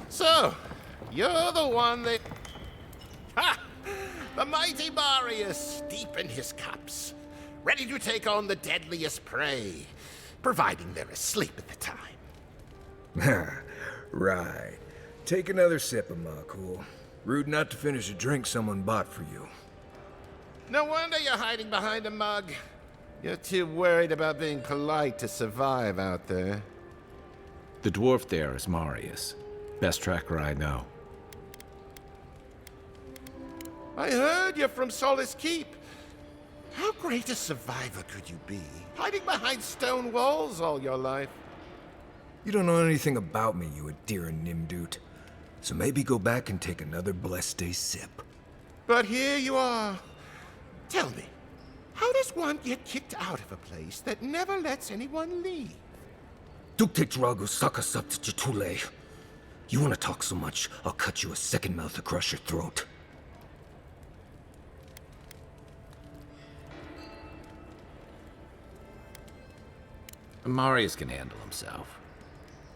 So, you're the one that... Ha! The mighty Marius, deep in his cups, ready to take on the deadliest prey, providing they're asleep at the time. Right. Take another sip of my cool. Rude not to finish a drink someone bought for you. No wonder you're hiding behind a mug. You're too worried about being polite to survive out there. The dwarf there is Marius. Best tracker I know. I heard you're from Solace Keep. How great a survivor could you be, hiding behind stone walls all your life? You don't know anything about me, you Adira Nimdut. So maybe go back and take another blessed day sip. But here you are. Tell me, how does one get kicked out of a place that never lets anyone leave? Dukte Drago Sakasaptitule. You want to talk so much, I'll cut you a second mouth across your throat. Marius can handle himself.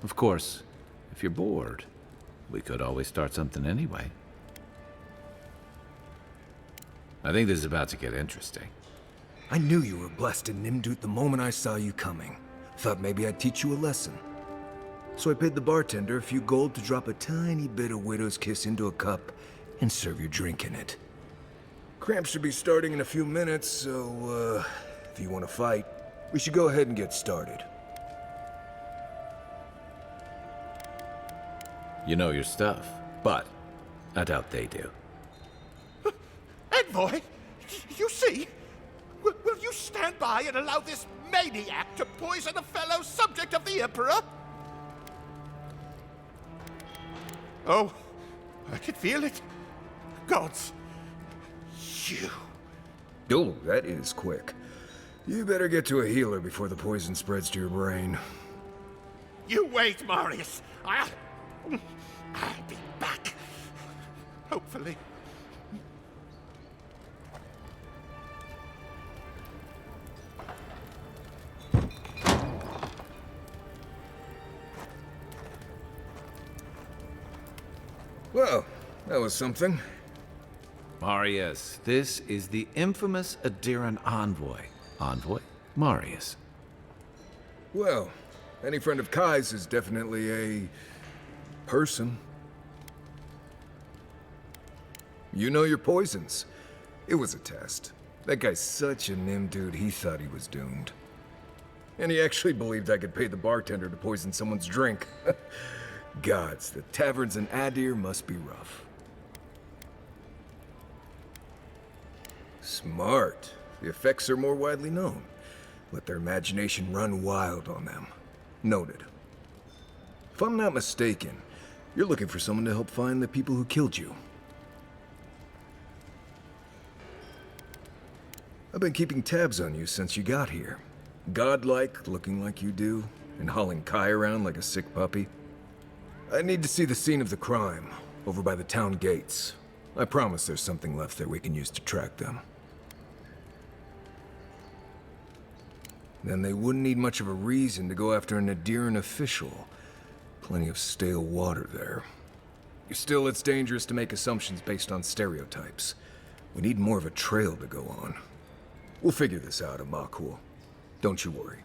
Of course, if you're bored, we could always start something anyway. I think this is about to get interesting. I knew you were blessed in Nimdut the moment I saw you coming. Thought maybe I'd teach you a lesson. So I paid the bartender a few gold to drop a tiny bit of Widow's Kiss into a cup and serve your drink in it. Cramps should be starting in a few minutes, so, if you want to fight, we should go ahead and get started. You know your stuff, but I doubt they do. Envoy, you see? Will you stand by and allow this maniac to poison a fellow subject of the Emperor? Oh, I can feel it. Gods, you. Oh, that is quick. You better get to a healer before the poison spreads to your brain. You wait, Marius. I'll be back. Hopefully. Well, that was something. Marius, this is the infamous Adiran envoy. Envoy? Marius. Well, any friend of Kai's is definitely a... person. You know your poisons. It was a test. That guy's such a Nimdude, he thought he was doomed. And he actually believed I could pay the bartender to poison someone's drink. Gods, the taverns in Adir must be rough. Smart. The effects are more widely known. Let their imagination run wild on them. Noted. If I'm not mistaken, you're looking for someone to help find the people who killed you. I've been keeping tabs on you since you got here. Godlike, looking like you do, and hauling Kai around like a sick puppy. I need to see the scene of the crime, over by the town gates. I promise there's something left there we can use to track them. Then they wouldn't need much of a reason to go after an Adiran official. Plenty of stale water there. Still, it's dangerous to make assumptions based on stereotypes. We need more of a trail to go on. We'll figure this out, Amakul. Don't you worry.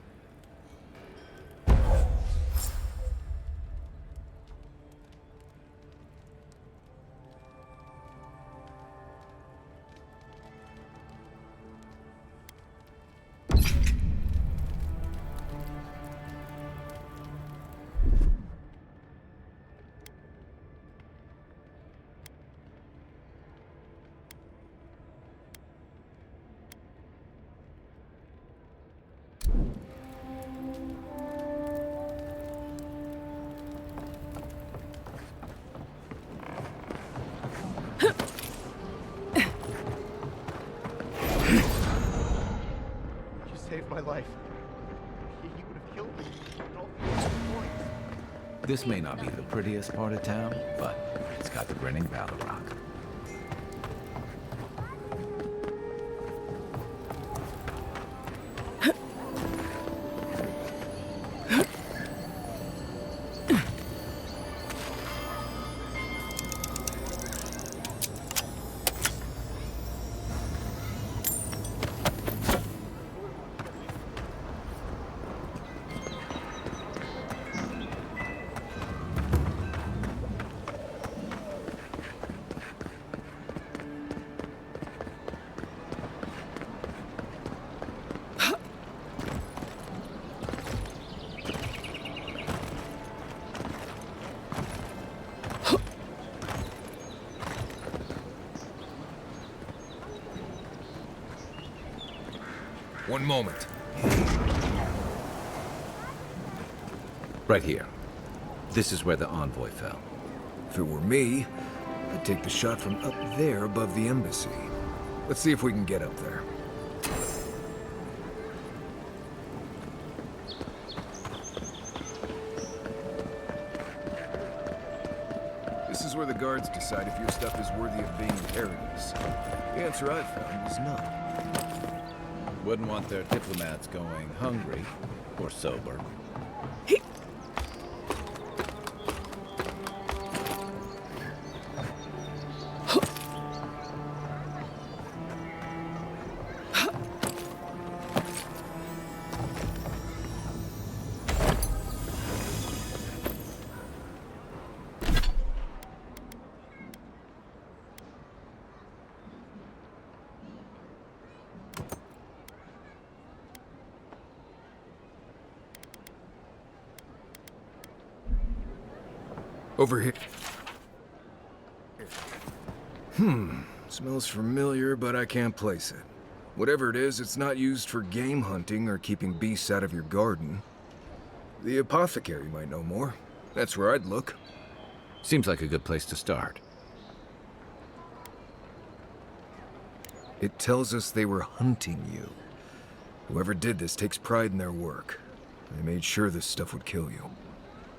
Saved my life. He would have killed me. at all points. This may not be the prettiest part of town, but it's got the grinning battle rock. One moment. Right here. This is where the envoy fell. If it were me, I'd take the shot from up there above the embassy. Let's see if we can get up there. This is where the guards decide if your stuff is worthy of being in paradise. The answer I found was no. Wouldn't want their diplomats going hungry or sober. Over here. Smells familiar, but I can't place it. Whatever it is, it's not used for game hunting or keeping beasts out of your garden. The apothecary might know more. That's where I'd look. Seems like a good place to start. It tells us they were hunting you. Whoever did this takes pride in their work. They made sure this stuff would kill you.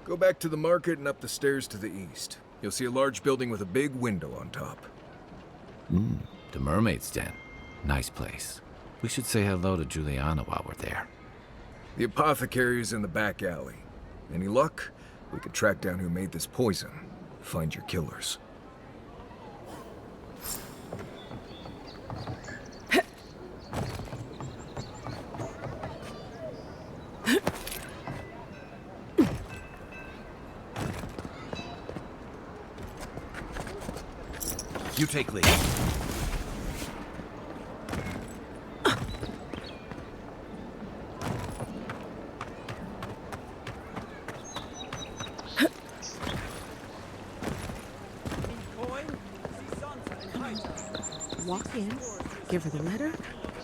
Go back to the market and up the stairs to the east. You'll see a large building with a big window on top. The Mermaid's Den. Nice place. We should say hello to Juliana while we're there. The apothecary is in the back alley. Any luck? We could track down who made this poison. Find your killers. You take lead. Walk in, give her the letter,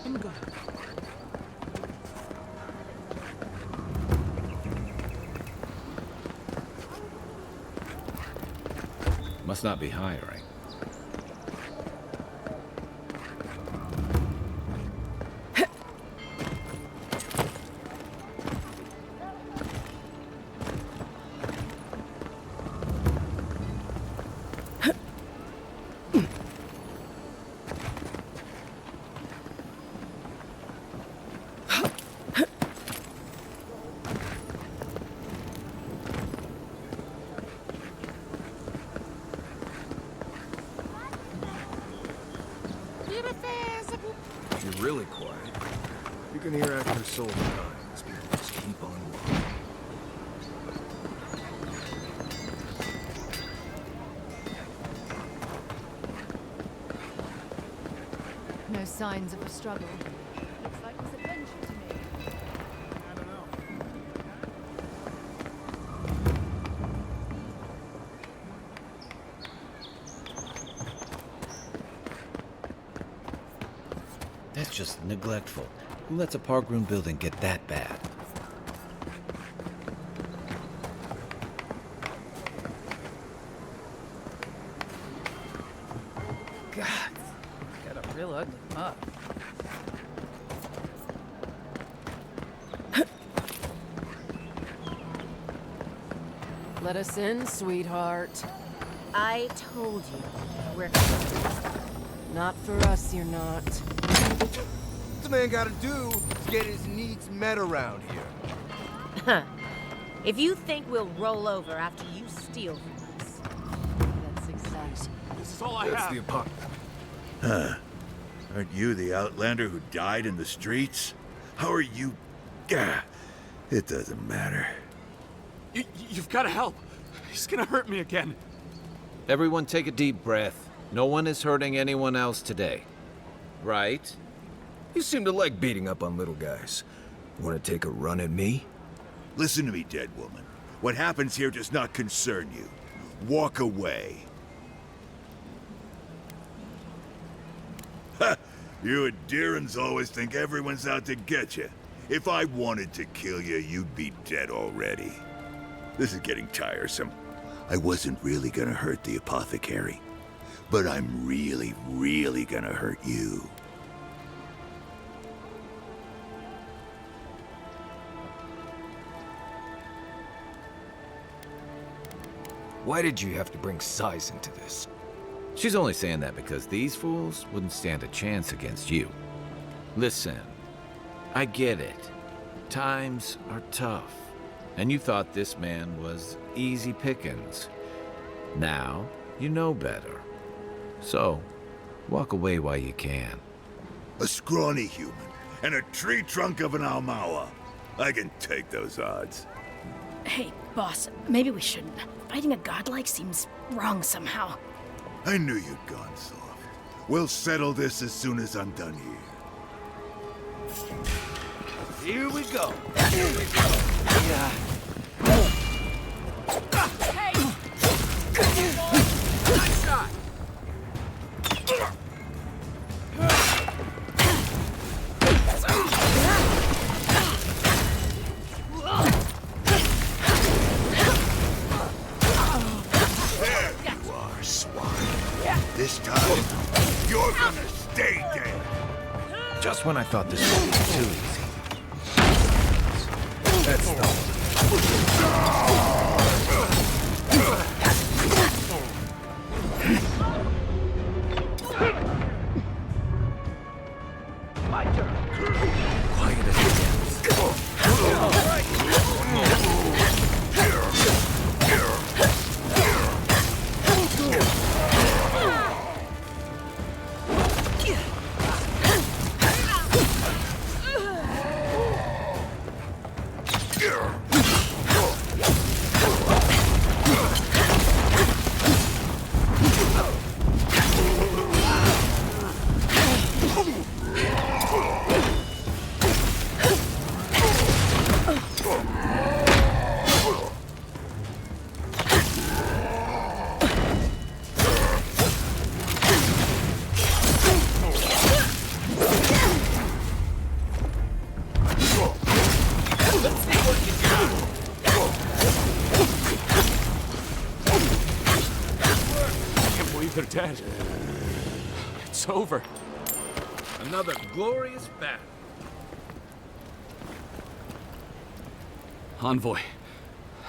and go. Must not be hiring. If you're really quiet, you can hear after soul dies. People just keep on walking. No signs of a struggle. Looks like it's adventure to me. I don't know. That's just neglectful. Who lets a park room building get that bad? God, got a real ugly mug. Let us in, sweetheart. I told you, we're Not for us, you're not. least a man gotta do is get his needs met around here. If you think we'll roll over after you steal from us. That's exactly. This is all I That's have. the apartment. Huh. Aren't you the outlander who died in the streets? How are you... Gah, it doesn't matter. You've got to help. He's gonna hurt me again. Everyone take a deep breath. No one is hurting anyone else today. Right? You seem to like beating up on little guys. Want to take a run at me? Listen to me, dead woman. What happens here does not concern you. Walk away. Ha! You Addirans always think everyone's out to get you. If I wanted to kill you, you'd be dead already. This is getting tiresome. I wasn't really gonna hurt the apothecary, but I'm really, really gonna hurt you. Why did you have to bring size into this? She's only saying that because these fools wouldn't stand a chance against you. Listen, I get it. Times are tough, and you thought this man was easy pickings. Now, you know better. So, walk away while you can. A scrawny human and a tree trunk of an Almawa. I can take those odds. Hey, boss, maybe we shouldn't. Fighting a godlike seems wrong somehow. I knew you'd gone soft. We'll settle this as soon as I'm done here. Here we go. Nice shot. There you are, swine. This time, you're gonna stay dead. Just when I thought this would be too easy. That's the... Quiet as it gets. They're dead. It's over. Another glorious battle. Envoy,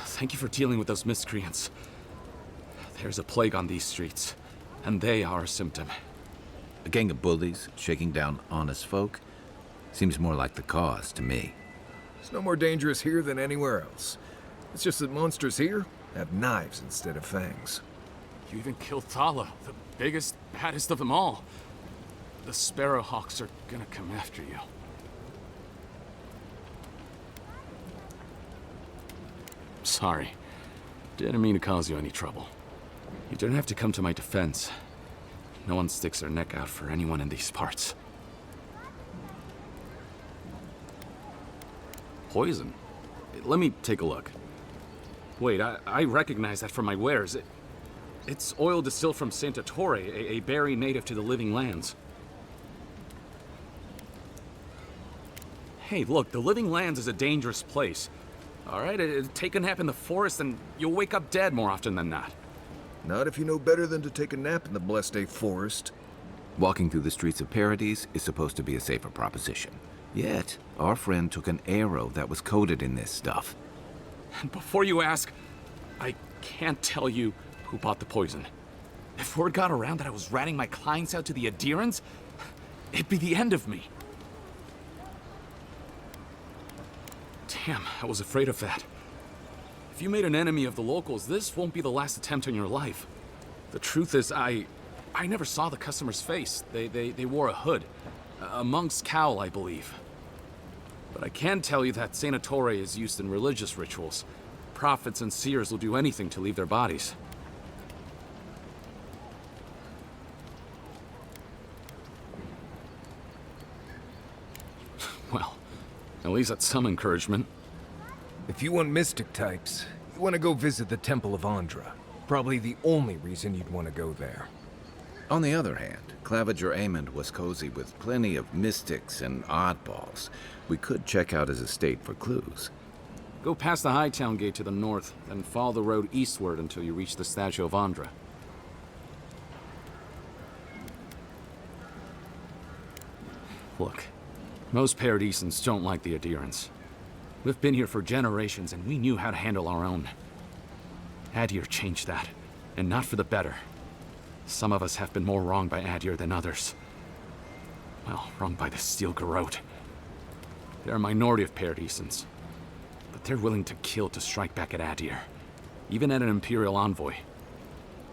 thank you for dealing with those miscreants. There's a plague on these streets, and they are a symptom. A gang of bullies shaking down honest folk seems more like the cause to me. It's no more dangerous here than anywhere else. It's just that monsters here have knives instead of fangs. You even killed Thala, the biggest, baddest of them all. The Sparrowhawks are gonna come after you. Sorry. Didn't mean to cause you any trouble. You didn't have to come to my defense. No one sticks their neck out for anyone in these parts. Poison? Let me take a look. Wait, I recognize that from my wares. It's oil distilled from Santa Torre, a berry native to the Living Lands. Hey, look, the Living Lands is a dangerous place. All right, take a nap in the forest and you'll wake up dead more often than not. Not if you know better than to take a nap in the blessed A forest. Walking through the streets of Paradise is supposed to be a safer proposition. Yet, our friend took an arrow that was coated in this stuff. And before you ask, I can't tell you who bought the poison. If word got around that I was ratting my clients out to the Addirans, it'd be the end of me. Damn, I was afraid of that. If you made an enemy of the locals, this won't be the last attempt on your life. The truth is, I never saw the customer's face. They wore a hood. A monk's cowl, I believe. But I can tell you that Saint Ettore is used in religious rituals. Prophets and seers will do anything to leave their bodies. Well, at least that's some encouragement. If you want mystic types, you want to go visit the Temple of Andra. Probably the only reason you'd want to go there. On the other hand, Claviger Amond was cozy with plenty of mystics and oddballs. We could check out his estate for clues. Go past the Hightown Gate to the north, then follow the road eastward until you reach the statue of Andra. Look, most Paradisans don't like the adherents. We've been here for generations, and we knew how to handle our own. Adir changed that, and not for the better. Some of us have been more wronged by Adir than others. Well, wronged by the Steel Garrote. They're a minority of Paradisans, but they're willing to kill to strike back at Adir, even at an Imperial envoy.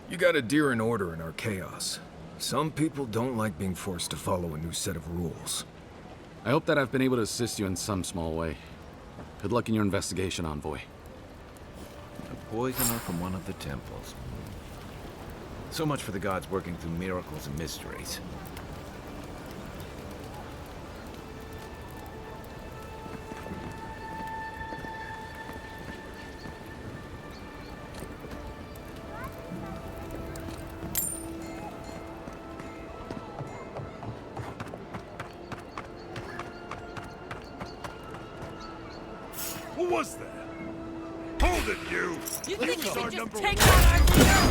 You got Adir in order in our chaos. Some people don't like being forced to follow a new set of rules. I hope that I've been able to assist you in some small way. Good luck in your investigation, Envoy. A poisoner from one of the temples. So much for the gods working through miracles and mysteries. Who was that? Hold it, you! You think you This can is our just number take out our leader?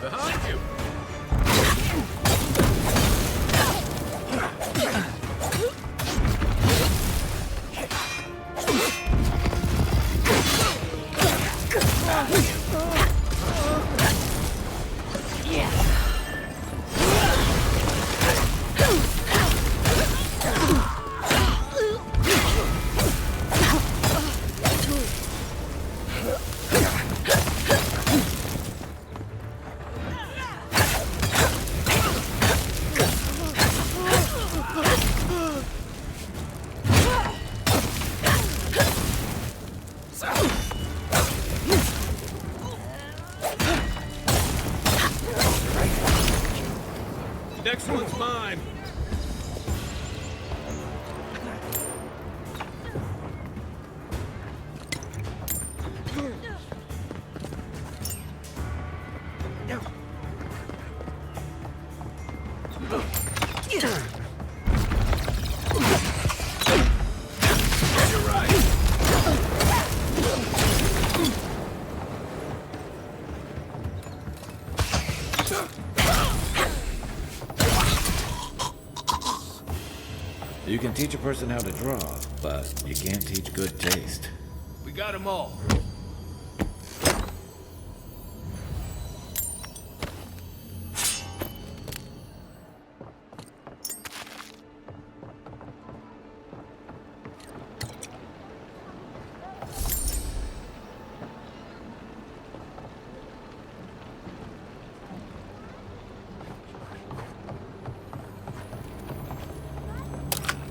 Behind you! Next one's mine. You can teach a person how to draw, but you can't teach good taste. We got them all.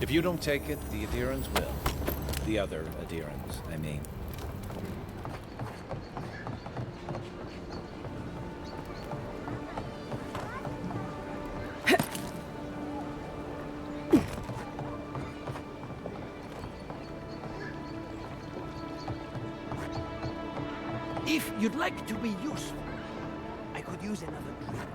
If you don't take it, the adherents will. The other adherents, I mean. If you'd like to be useful, I could use another drink.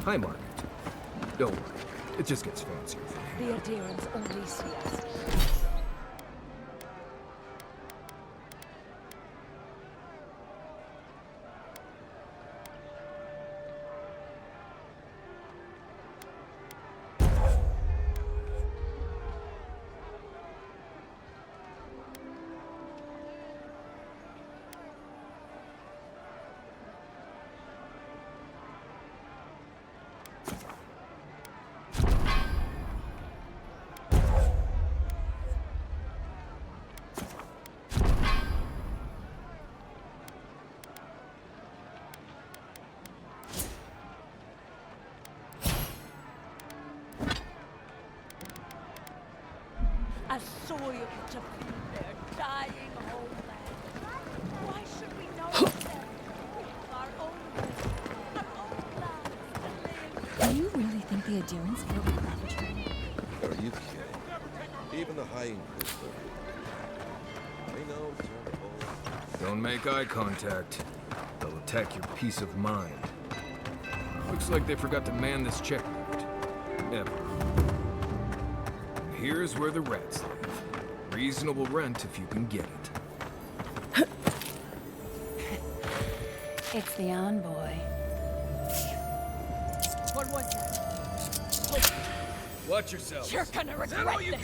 Hi, Margaret. Don't worry. It just gets fancier from here. The adherents only see us. I saw you to be their dying homeland. Why should we know them? We have our own lives to live. Do you really think the adherents feel the arbitrary? Are you kidding? Even the hiding groups are. They know terrible. Don't make eye contact. They'll attack your peace of mind. Looks like they forgot to man this checkpoint. Never. Here's where the rats live. Reasonable rent if you can get it. It's the envoy. What was that? Watch yourself. You're gonna regret this.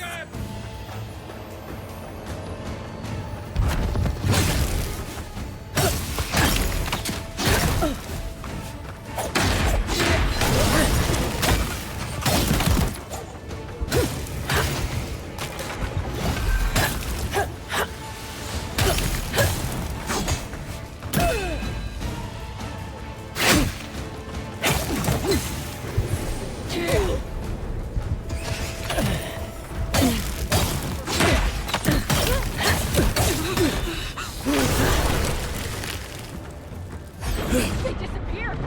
They disappeared.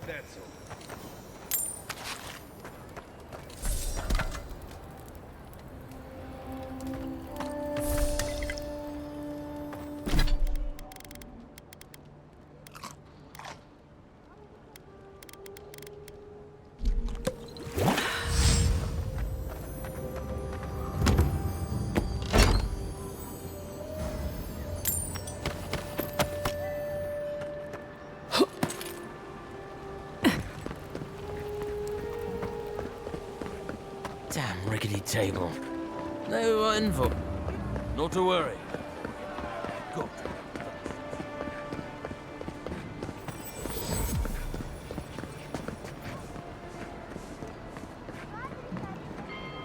That's all. Damn rickety table. No envoy. Not to worry. Good.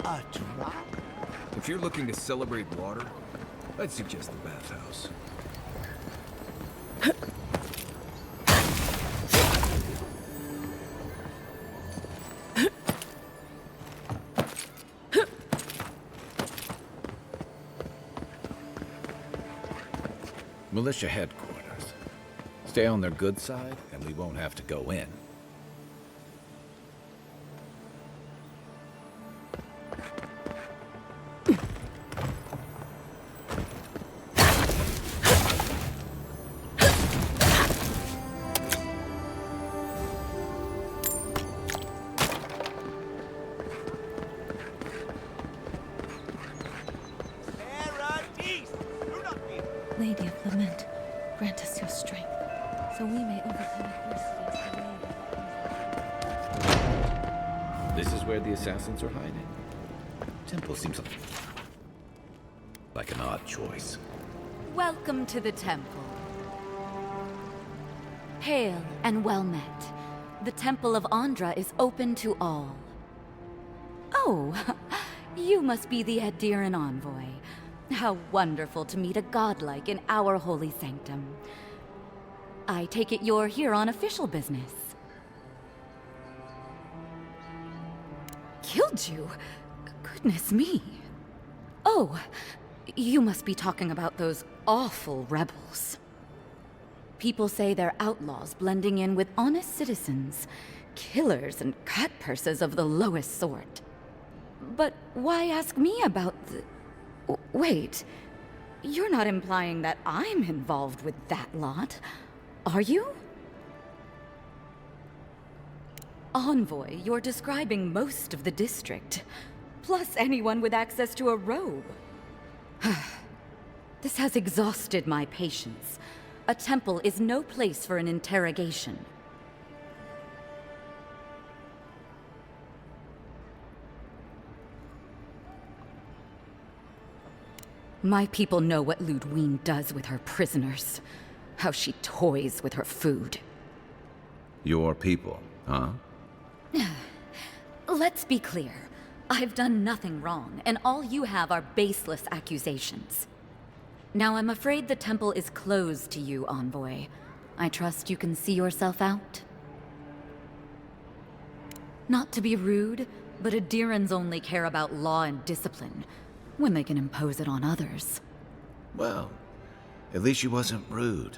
A drop? If you're looking to celebrate water, I'd suggest the bathhouse. Militia headquarters. Stay on their good side, and we won't have to go in. Lady of Lament, grant us your strength, so we may overcome adversities delayed. This is where the assassins are hiding. Temple seems like an odd choice. Welcome to the temple. Hail and well met. The Temple of Andra is open to all. Oh, you must be the Adiran envoy. How wonderful to meet a godlike in our holy sanctum. I take it you're here on official business. Killed you? Goodness me. Oh, you must be talking about those awful rebels. People say they're outlaws blending in with honest citizens, killers and cutpurses of the lowest sort. But why ask me about the... Wait, you're not implying that I'm involved with that lot, are you? Envoy, you're describing most of the district, plus anyone with access to a robe. This has exhausted my patience. A temple is no place for an interrogation. My people know what Ludwine does with her prisoners. How she toys with her food. Your people, huh? Let's be clear. I've done nothing wrong, and all you have are baseless accusations. Now I'm afraid the temple is closed to you, Envoy. I trust you can see yourself out? Not to be rude, but Adirans only care about law and discipline, when they can impose it on others. Well, at least she wasn't rude.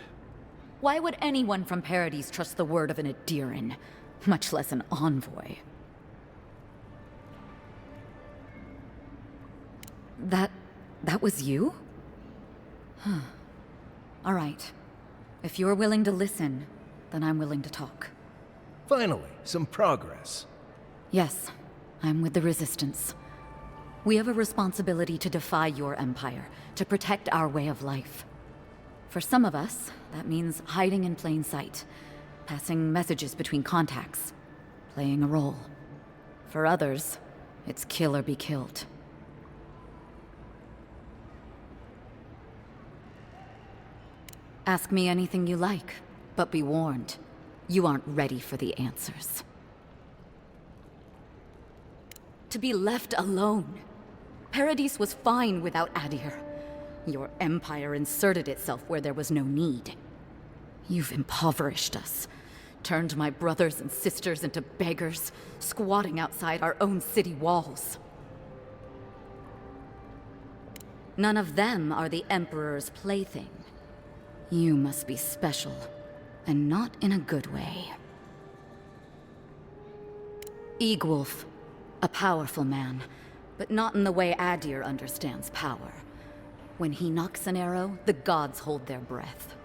Why would anyone from Paradis trust the word of an Adiran, much less an envoy? That was you? Huh. All right. If you're willing to listen, then I'm willing to talk. Finally, some progress. Yes, I'm with the Resistance. We have a responsibility to defy your empire, to protect our way of life. For some of us, that means hiding in plain sight, passing messages between contacts, playing a role. For others, it's kill or be killed. Ask me anything you like, but be warned, you aren't ready for the answers. To be left alone. Paradis was fine without Adir. Your empire inserted itself where there was no need. You've impoverished us, turned my brothers and sisters into beggars, squatting outside our own city walls. None of them are the Emperor's plaything. You must be special, and not in a good way. Eagwolf, a powerful man, but not in the way Adir understands power. When he knocks an arrow, the gods hold their breath.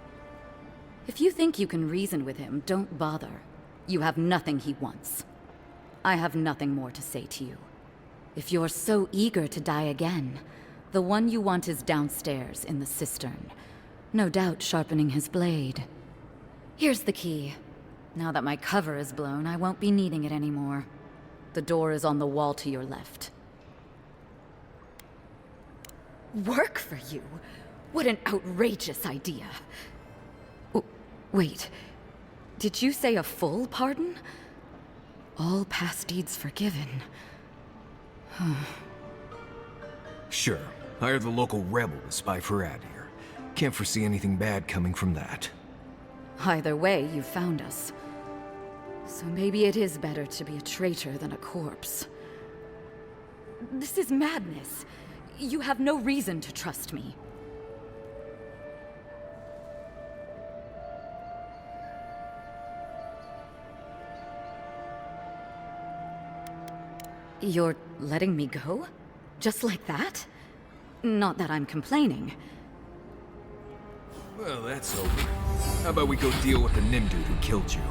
If you think you can reason with him, don't bother. You have nothing he wants. I have nothing more to say to you. If you're so eager to die again, the one you want is downstairs in the cistern. No doubt sharpening his blade. Here's the key. Now that my cover is blown, I won't be needing it anymore. The door is on the wall to your left. Work for you? What an outrageous idea. Wait, did you say a full pardon? All past deeds forgiven. Sure, hire the local rebel to spy for Adir. Can't foresee anything bad coming from that. Either way, you found us. So maybe it is better to be a traitor than a corpse. This is madness. You have no reason to trust me. You're letting me go? Just like that? Not that I'm complaining. Well, that's over. How about we go deal with the Nimdude who killed you?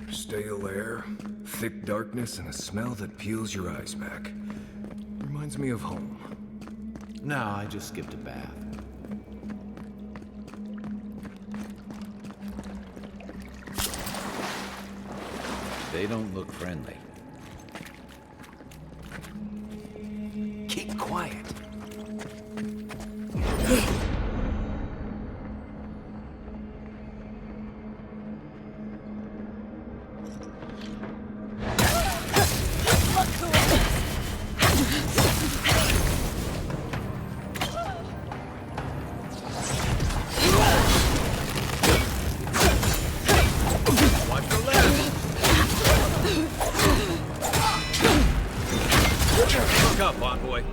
Stale air, thick darkness, and a smell that peels your eyes back. Reminds me of home. No, I just skipped a bath. They don't look friendly. Keep quiet. Look up, Bond Boy.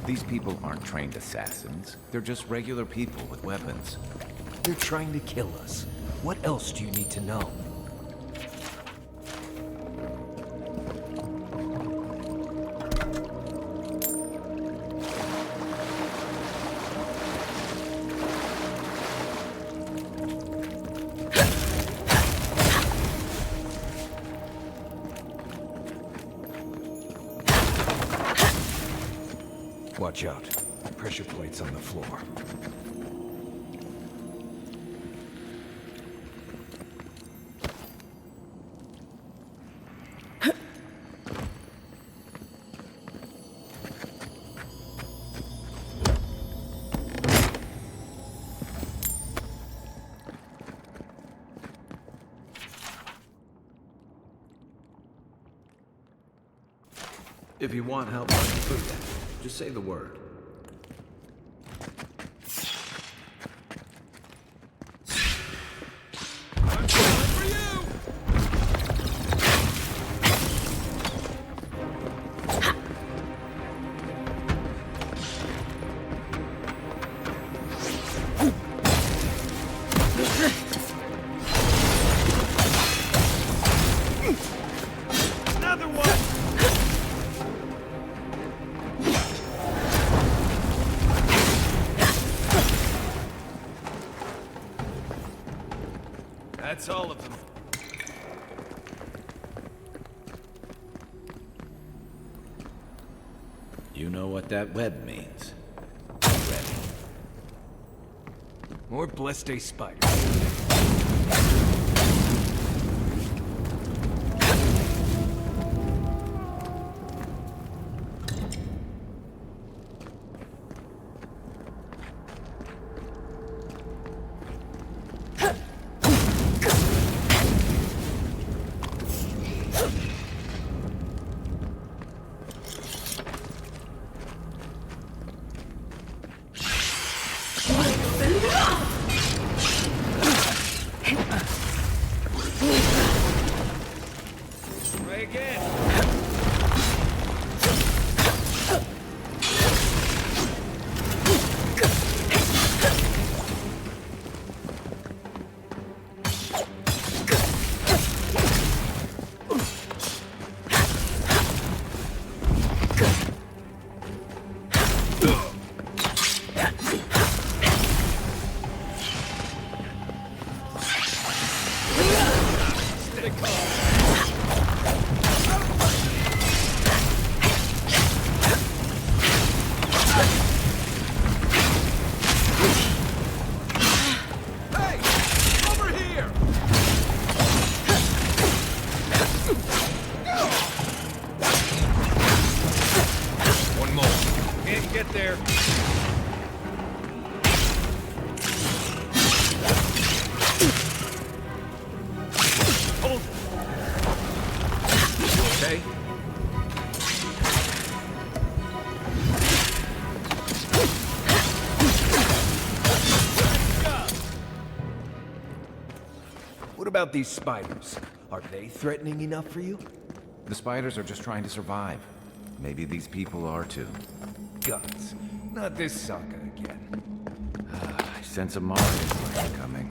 These people aren't trained assassins. They're just regular people with weapons. They're trying to kill us. What else do you need to know? Watch out. Pressure plates on the floor. If you want help finding food, just say the word. That's all of them. You know what that web means. More Bleste spiders. What about these spiders? Are they threatening enough for you? The spiders are just trying to survive. Maybe these people are too. Guts. Not this sucker again. I sense a Marius coming.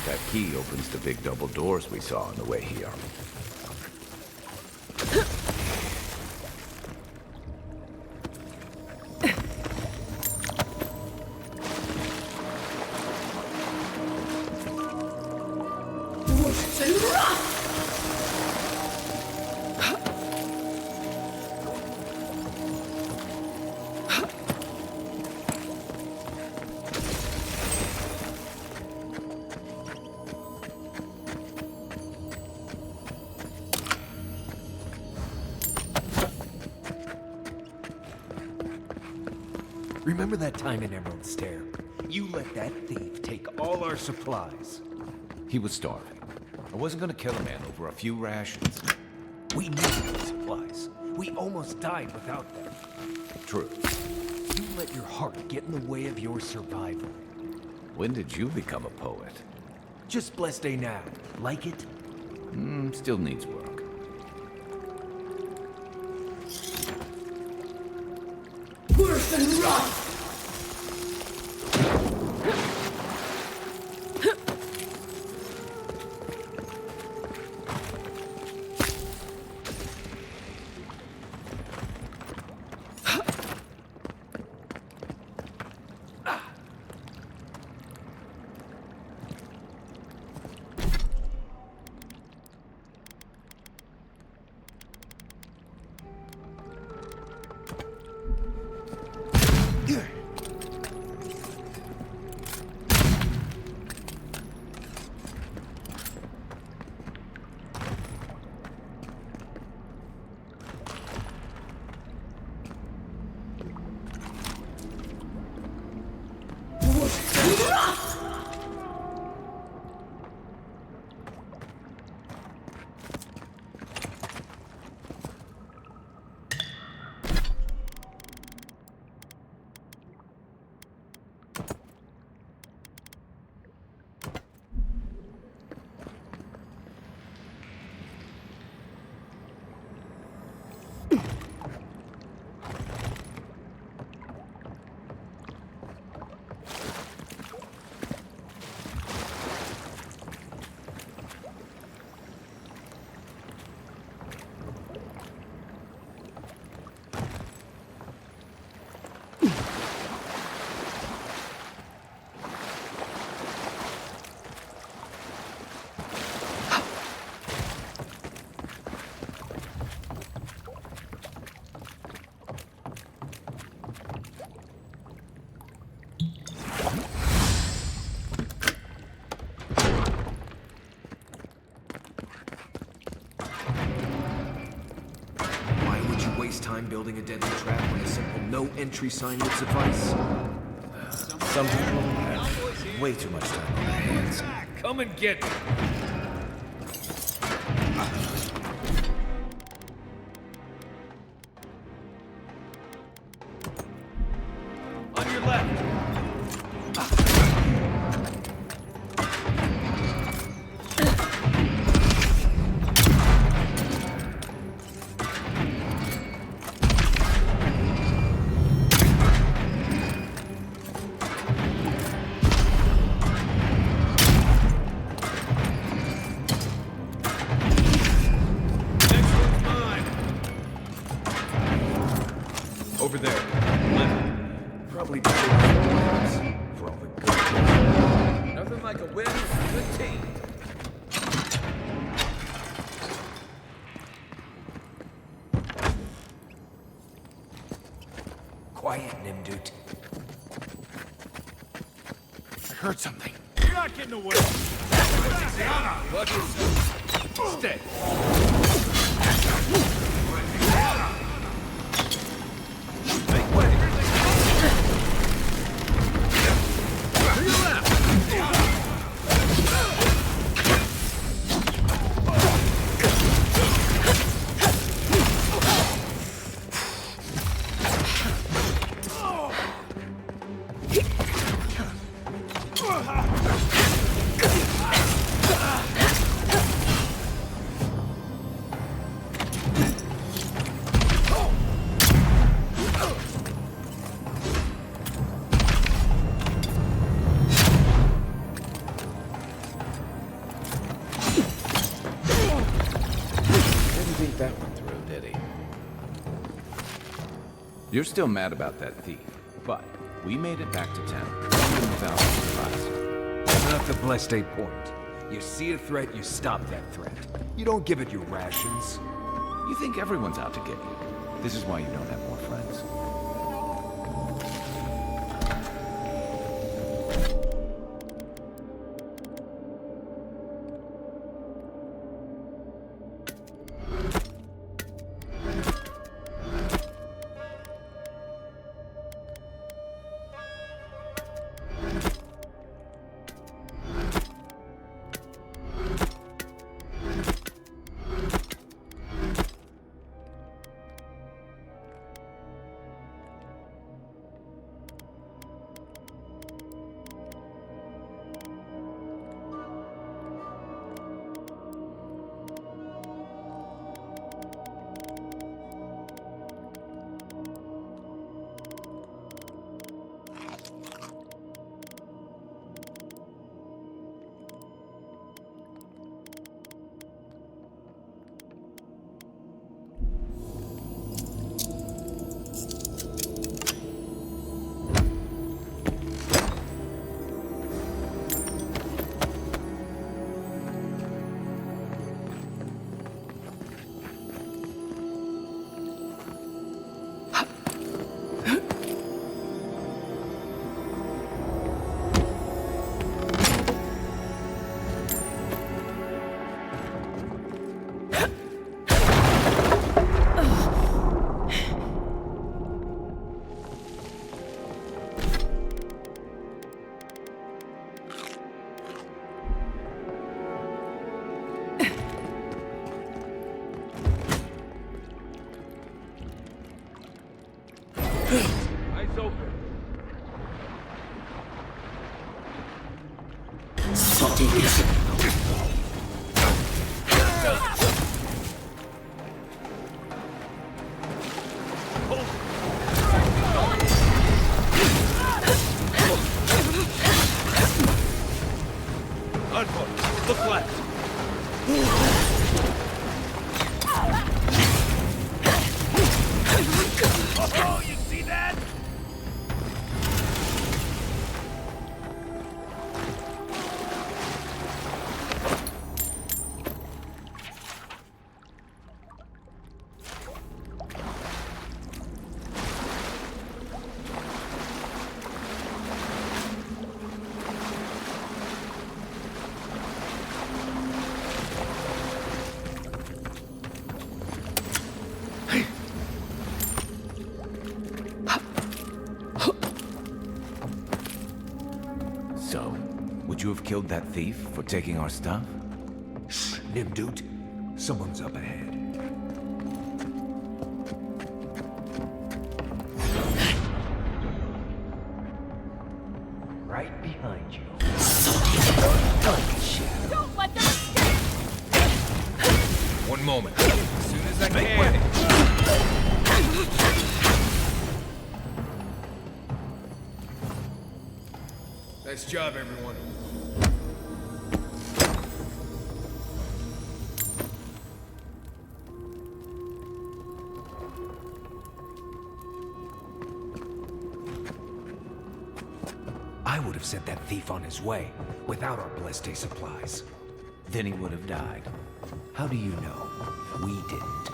That key opens the big double doors we saw on the way here. Remember that time in Emerald Stair? You let that thief take all our supplies. He was starving. I wasn't gonna kill a man over a few rations. We needed supplies. We almost died without them. True. You let your heart get in the way of your survival. When did you become a poet? Just blessed day now. Like it? Still needs work. Worse than rot! Time building a deadly trap when a simple no-entry sign would suffice? Some people have way too much time on their hands. Come and get me! On your left! Over there. Left. Probably just for all the good. Nothing like a win for the team. Quiet, Nimdut. I heard something. You're not getting away. Stay. Make way. To your left. That one through, did he? You're still mad about that thief, but we made it back to town without surprise. That's not the blessed day point. You see a threat, you stop that threat. You don't give it your rations. You think everyone's out to get you. This is why you don't have more friends. Eyes open. Unfold. Look left. Oh, you see that? So, would you have killed that thief for taking our stuff? Shh, Nimdut. Someone's up ahead. Right behind you. Don't let them escape! One moment. As soon as I can. Nice job, everyone. I would have sent that thief on his way without our Bleste supplies. Then he would have died. How do you know? We didn't.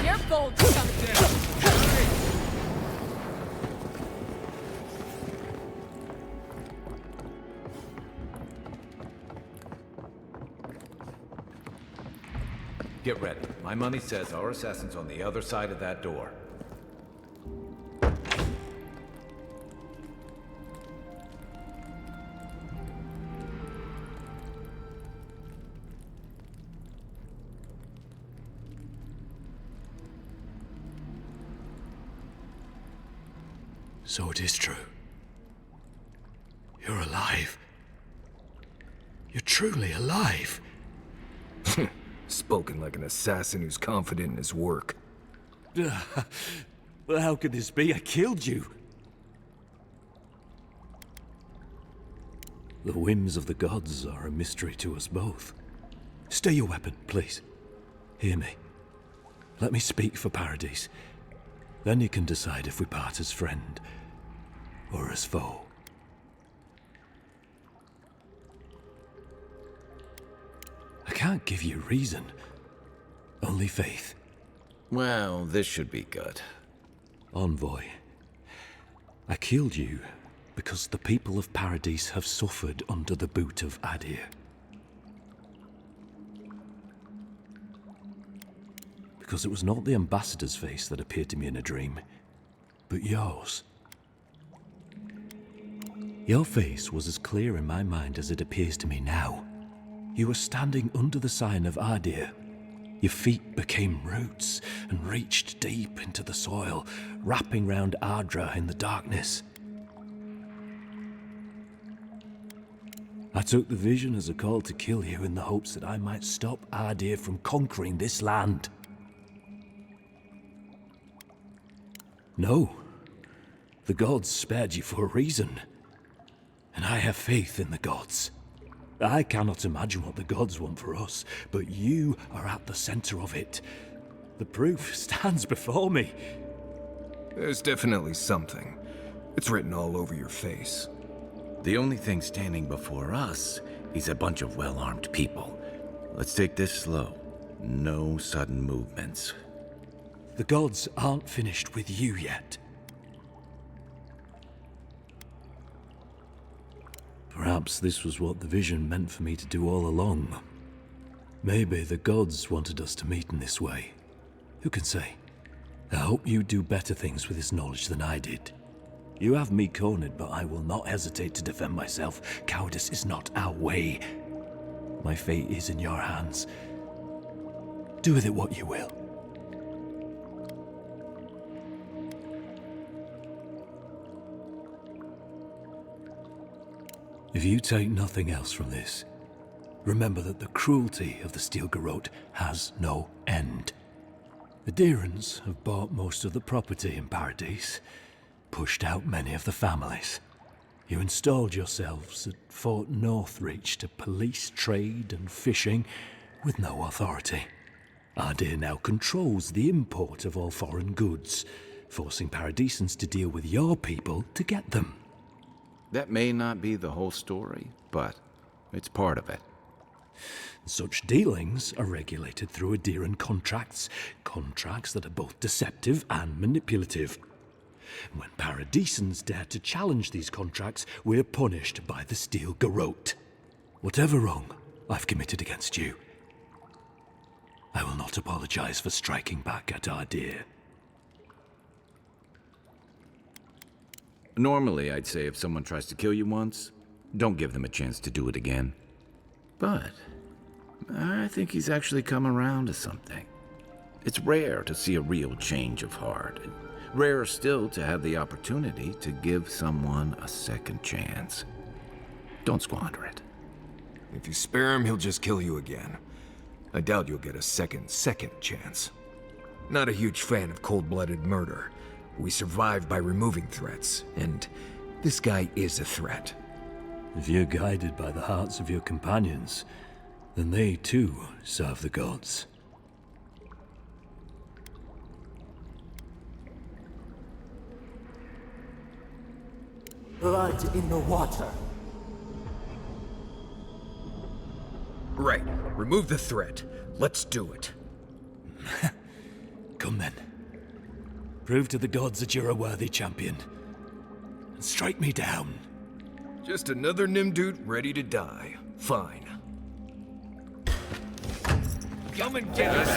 Your gold coming. Get ready. My money says our assassin's on the other side of that door. So it is true. You're alive. You're truly alive. Spoken like an assassin who's confident in his work. Well, how could this be? I killed you. The whims of the gods are a mystery to us both. Stay your weapon, please. Hear me. Let me speak for Paradise. Then you can decide if we part as friend or as foe. I can't give you reason, only faith. Well, this should be good. Envoy, I killed you because the people of Paradise have suffered under the boot of Adir. Because it was not the ambassador's face that appeared to me in a dream, but yours. Your face was as clear in my mind as it appears to me now. You were standing under the sign of Adir. Your feet became roots and reached deep into the soil, wrapping round Ardra in the darkness. I took the vision as a call to kill you in the hopes that I might stop Adir from conquering this land. No, the gods spared you for a reason, and I have faith in the gods. I cannot imagine what the gods want for us, but you are at the center of it. The proof stands before me. There's definitely something. It's written all over your face. The only thing standing before us is a bunch of well-armed people. Let's take this slow. No sudden movements. The gods aren't finished with you yet. Perhaps this was what the vision meant for me to do all along. Maybe the gods wanted us to meet in this way. Who can say? I hope you do better things with this knowledge than I did. You have me cornered, but I will not hesitate to defend myself. Cowardice is not our way. My fate is in your hands. Do with it what you will. If you take nothing else from this, remember that the cruelty of the Steel Garrote has no end. The Deerans have bought most of the property in Paradise, pushed out many of the families. You installed yourselves at Fort Northreach to police trade and fishing with no authority. Adir now controls the import of all foreign goods, forcing Paradisans to deal with your people to get them. That may not be the whole story, but it's part of it. Such dealings are regulated through Adiran contracts, contracts that are both deceptive and manipulative. When Paradisans dare to challenge these contracts, we're punished by the Steel Garrote. Whatever wrong I've committed against you, I will not apologize for striking back at Adir. Normally, I'd say if someone tries to kill you once, don't give them a chance to do it again. But I think he's actually come around to something. It's rare to see a real change of heart. Rarer still to have the opportunity to give someone a second chance. Don't squander it. If you spare him, he'll just kill you again. I doubt you'll get a second chance. Not a huge fan of cold-blooded murder. We survive by removing threats, and this guy is a threat. If you're guided by the hearts of your companions, then they too serve the gods. Blood in the water. Right. Remove the threat. Let's do it. Come then. Prove to the gods that you're a worthy champion. And strike me down. Just another Nimdut ready to die. Fine. Come and get us!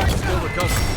Still recovering.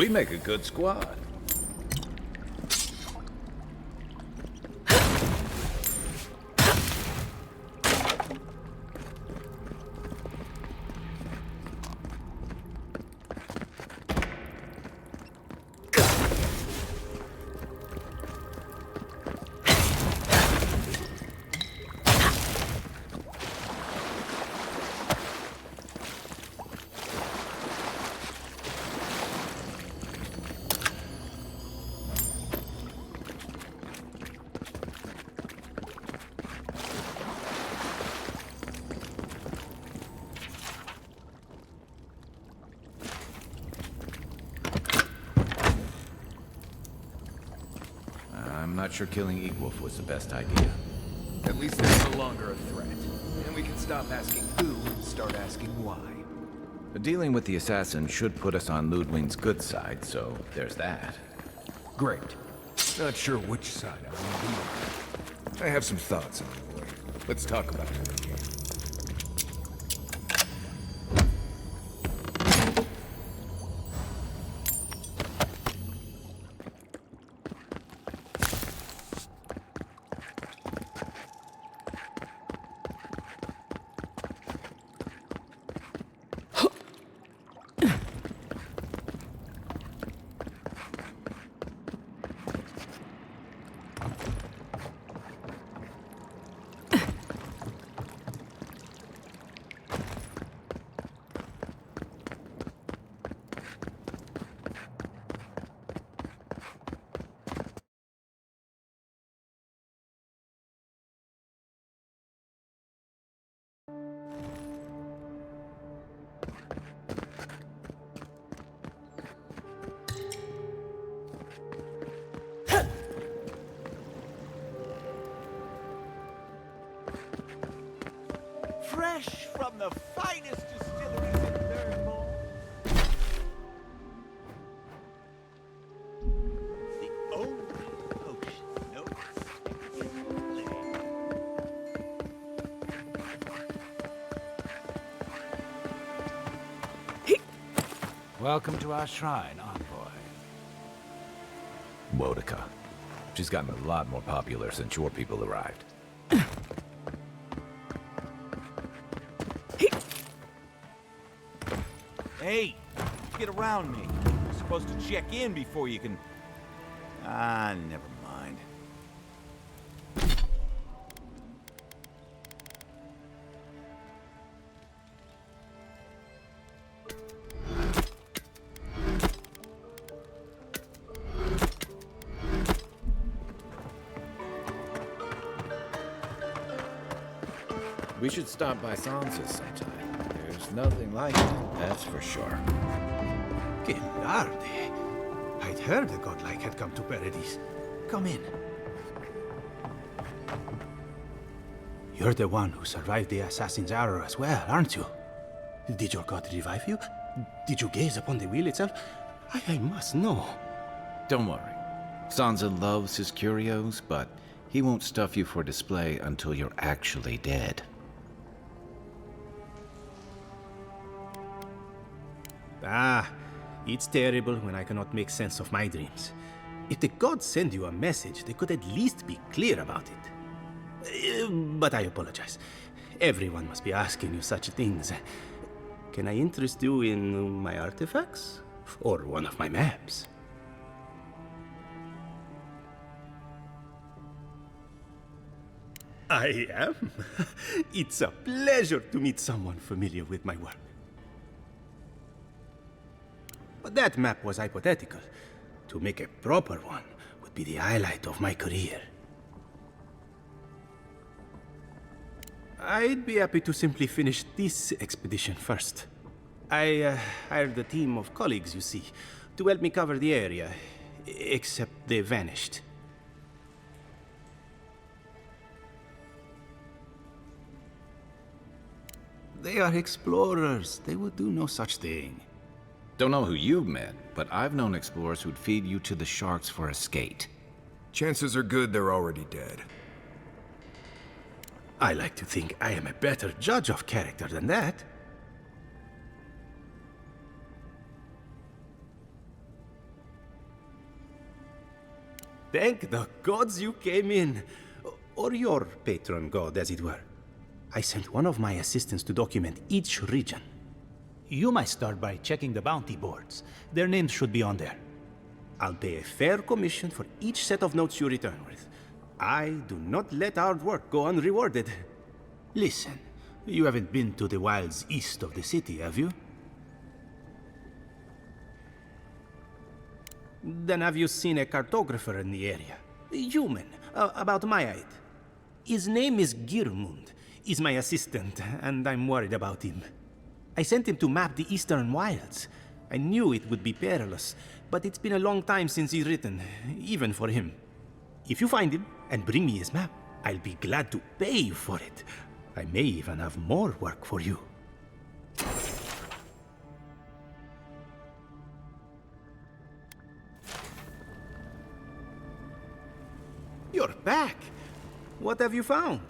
We make a good squad. I'm not sure killing Eagwolf was the best idea. At least they're no longer a threat. And we can stop asking who and start asking why. Dealing with the assassin should put us on Ludwig's good side, so there's that. Great. Not sure which side I want to be on. I have some thoughts on the way. Let's talk about it. Fresh from the finest distilleries in Third. The only potion no Welcome to our shrine, envoy. Wodica. She's gotten a lot more popular since your people arrived. Hey, get around me. You're supposed to check in before you can... Ah, never mind. We should stop by Sansa's sometime. There's nothing like it, that's for sure. Que larde. I'd heard the godlike had come to Paradise. Come in. You're the one who survived the assassin's arrow as well, aren't you? Did your god revive you? Did you gaze upon the wheel itself? I must know. Don't worry. Sansa loves his curios, but he won't stuff you for display until you're actually dead. Ah, it's terrible when I cannot make sense of my dreams. If the gods send you a message, they could at least be clear about it. But I apologize. Everyone must be asking you such things. Can I interest you in my artifacts? Or one of my maps? I am. It's a pleasure to meet someone familiar with my work. But that map was hypothetical. To make a proper one would be the highlight of my career. I'd be happy to simply finish this expedition first. I hired a team of colleagues, you see, to help me cover the area, except they vanished. They are explorers. They would do no such thing. Don't know who you've met, but I've known explorers who'd feed you to the sharks for a skate. Chances are good they're already dead. I like to think I am a better judge of character than that. Thank the gods you came in. Or your patron god, as it were. I sent one of my assistants to document each region. You might start by checking the bounty boards. Their names should be on there. I'll pay a fair commission for each set of notes you return with. I do not let our work go unrewarded. Listen, you haven't been to the wilds east of the city, have you? Then have you seen a cartographer in the area? A human, about my height. His name is Girmund. He's my assistant, and I'm worried about him. I sent him to map the eastern wilds. I knew it would be perilous, but it's been a long time since he's written, even for him. If you find him and bring me his map, I'll be glad to pay you for it. I may even have more work for you. You're back! What have you found?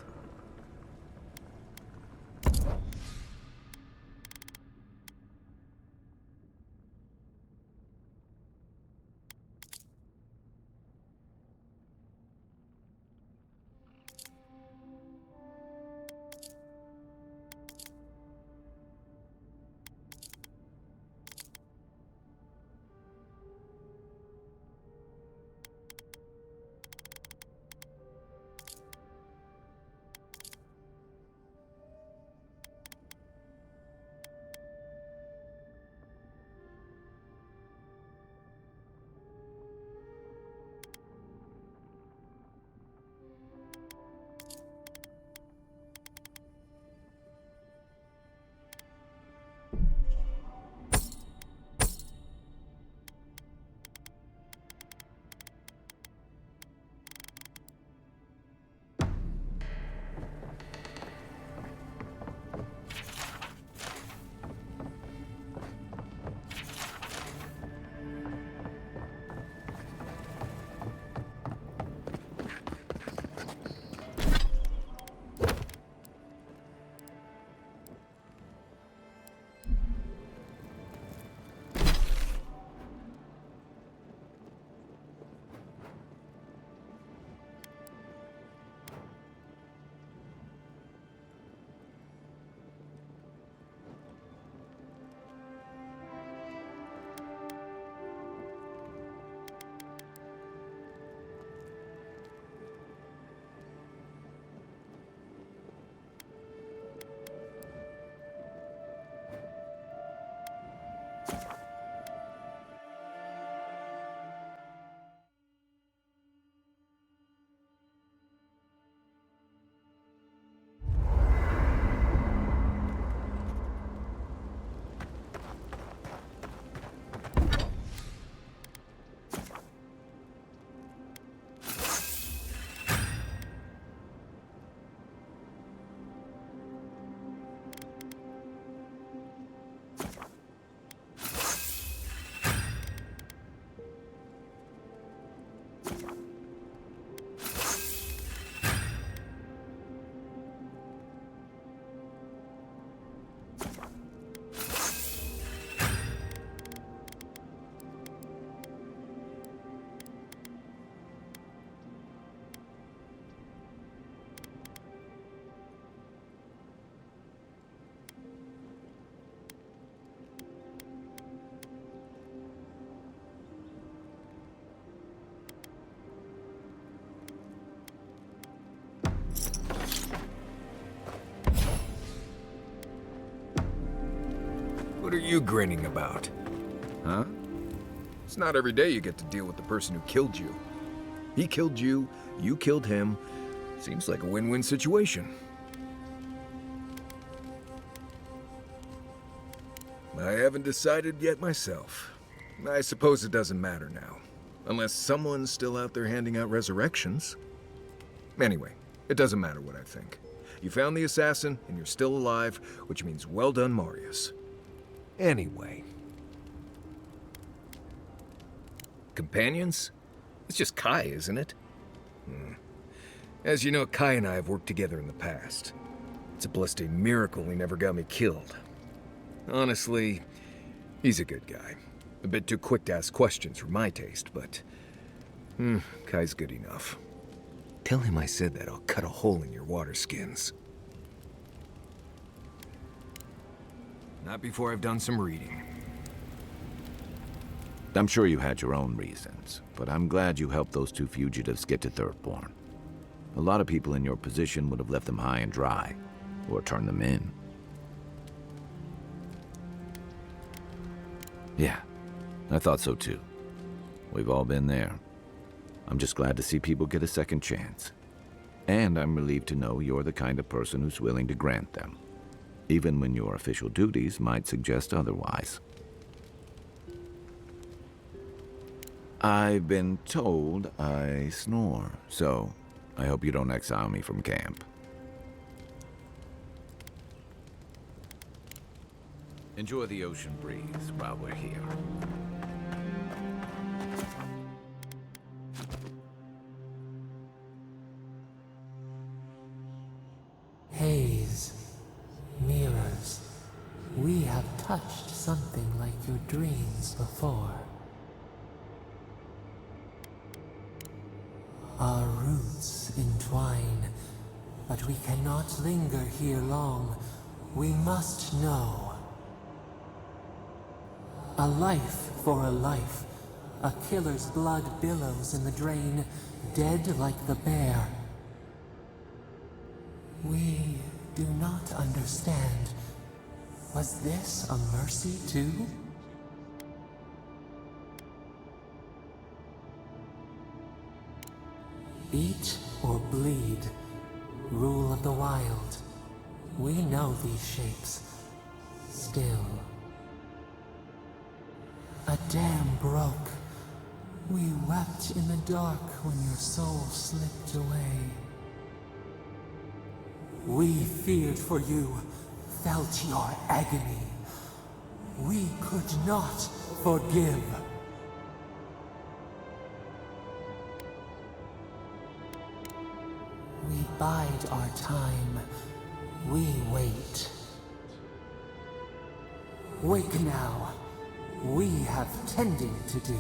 What are you grinning about? Huh? It's not every day you get to deal with the person who killed you. He killed you, you killed him. Seems like a win-win situation. I haven't decided yet myself. I suppose it doesn't matter now. Unless someone's still out there handing out resurrections. Anyway, it doesn't matter what I think. You found the assassin, and you're still alive, which means well done, Marius. Anyway. Companions? It's just Kai, isn't it? As you know, Kai and I have worked together in the past. It's a blessed miracle he never got me killed. Honestly, he's a good guy. A bit too quick to ask questions for my taste, but Kai's good enough. Tell him I said that I'll cut a hole in your water skins. Not before I've done some reading. I'm sure you had your own reasons, but I'm glad you helped those two fugitives get to Thirdborn. A lot of people in your position would have left them high and dry, or turned them in. Yeah, I thought so too. We've all been there. I'm just glad to see people get a second chance. And I'm relieved to know you're the kind of person who's willing to grant them, even when your official duties might suggest otherwise. I've been told I snore, so I hope you don't exile me from camp. Enjoy the ocean breeze while we're here. Haze, mirrors, we have touched something like your dreams before. Our roots entwine, but we cannot linger here long. We must know. A life for a life. A killer's blood billows in the drain, dead like the bear. We do not understand. Was this a mercy too? Eat or bleed. Rule of the wild. We know these shapes. Still. A dam broke. We wept in the dark when your soul slipped away. We feared for you, felt your agony. We could not forgive. We bide our time. We wait. Wake now. We have tending to do.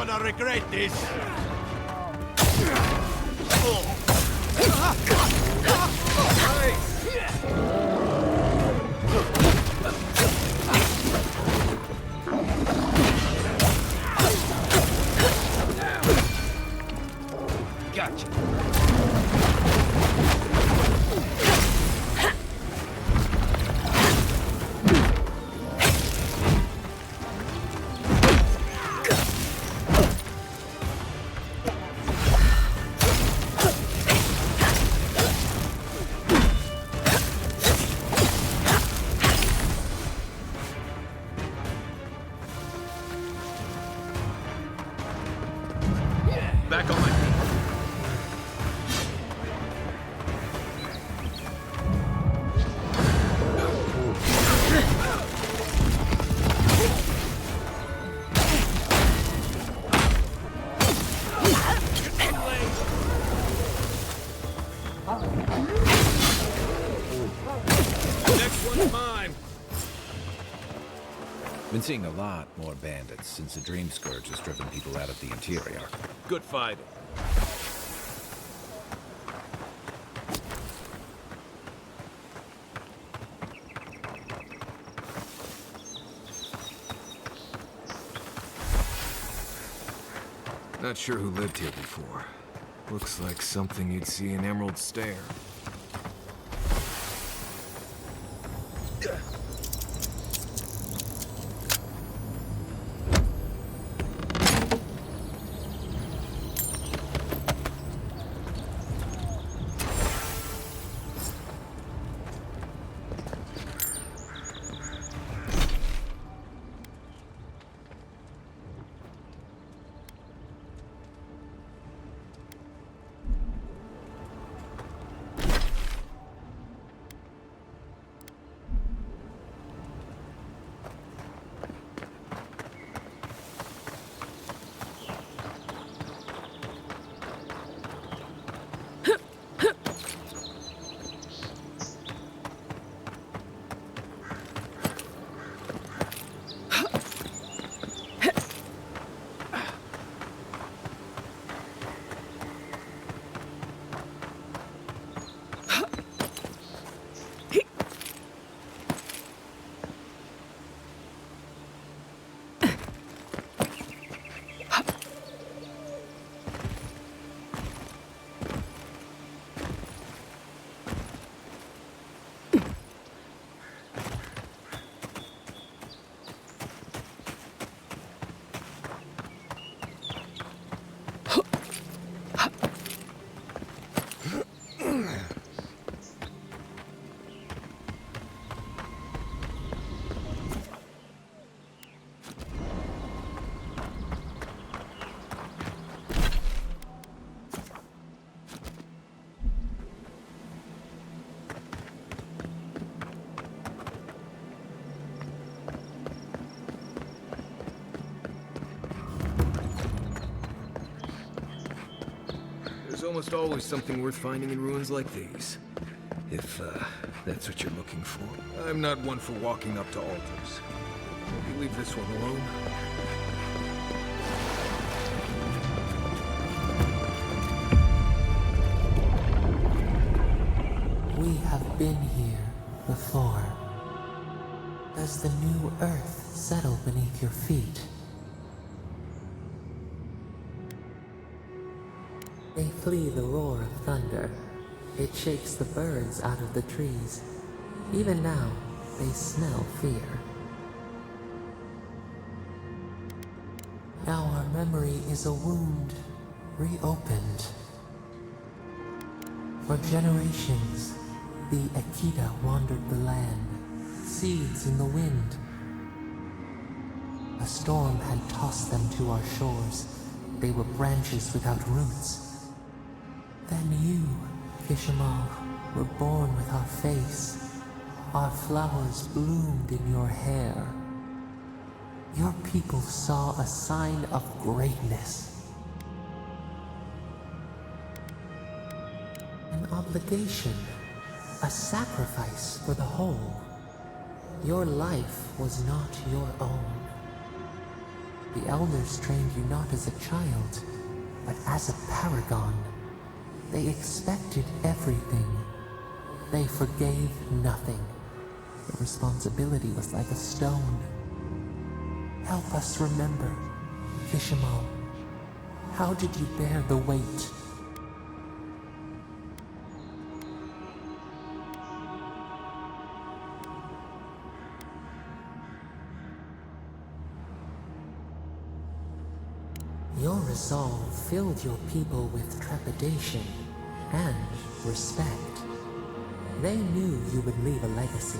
gonna regret this! Gotcha. Back on my feet. Next one's mine. Been seeing a lot more bandits since the Dream Scourge has driven people out of the interior. Good fight. Not sure who lived here before. Looks like something you'd see in Emerald Stair. There's almost always something worth finding in ruins like these. If, that's what you're looking for. I'm not one for walking up to altars. Maybe leave this one alone. We have been here before. Does the new earth settle beneath your feet? They flee the roar of thunder. It shakes the birds out of the trees. Even now, they smell fear. Now our memory is a wound reopened. For generations, the Akita wandered the land, seeds in the wind. A storm had tossed them to our shores. They were branches without roots. Then you, Fishamal, were born with our face. Our flowers bloomed in your hair. Your people saw a sign of greatness. An obligation, a sacrifice for the whole. Your life was not your own. The elders trained you not as a child, but as a paragon. They expected everything. They forgave nothing. The responsibility was like a stone. Help us remember, Fishamal. How did you bear the weight? Your resolve filled your people with trepidation and respect. They knew you would leave a legacy.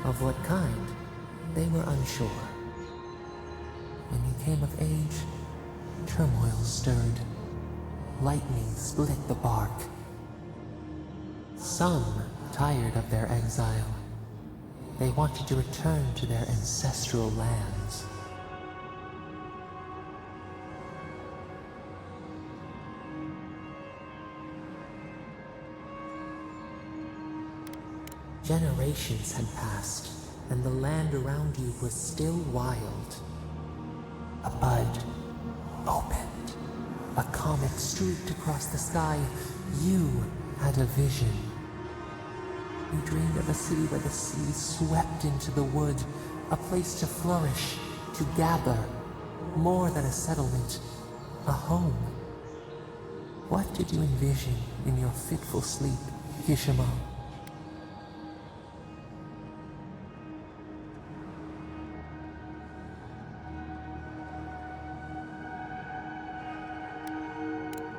Of what kind, they were unsure. When you came of age, turmoil stirred. Lightning split the bark. Some tired of their exile. They wanted to return to their ancestral lands. Generations had passed, and the land around you was still wild. A bud opened. A comet streaked across the sky. You had a vision. You dreamed of a city where the sea swept into the wood, a place to flourish, to gather, more than a settlement, a home. What did you envision in your fitful sleep, Kishimal?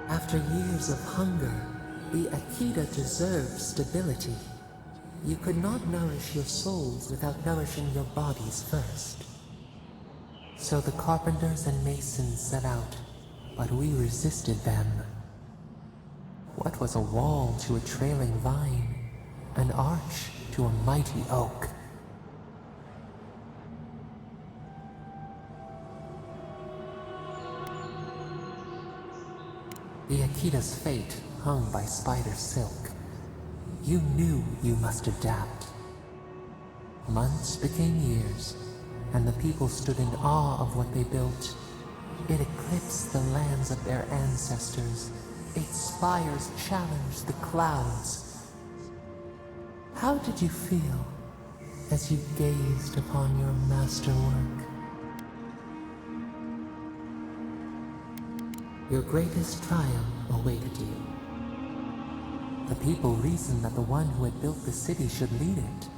After years of hunger, the Akita deserved stability. You could not nourish your souls without nourishing your bodies first. So the carpenters and masons set out, but we resisted them. What was a wall to a trailing vine, an arch to a mighty oak? The Akita's fate hung by spider silk. You knew you must adapt. Months became years, and the people stood in awe of what they built. It eclipsed the lands of their ancestors. Its spires challenged the clouds. How did you feel as you gazed upon your masterwork? Your greatest triumph awaited you. The people reasoned that the one who had built the city should lead it.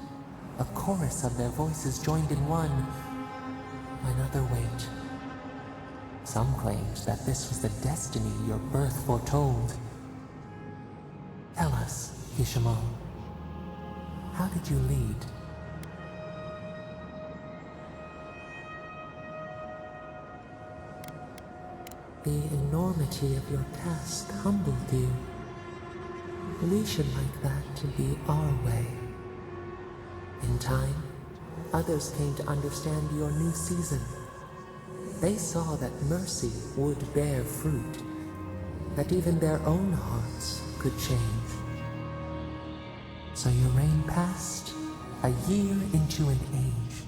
A chorus of their voices joined in one. Another wait. Some claimed that this was the destiny your birth foretold. Tell us, Kishimal, how did you lead? The enormity of your task humbled you. We should like that to be our way. In time, others came to understand your new season. They saw that mercy would bear fruit, that even their own hearts could change. So your reign passed, a year into an age.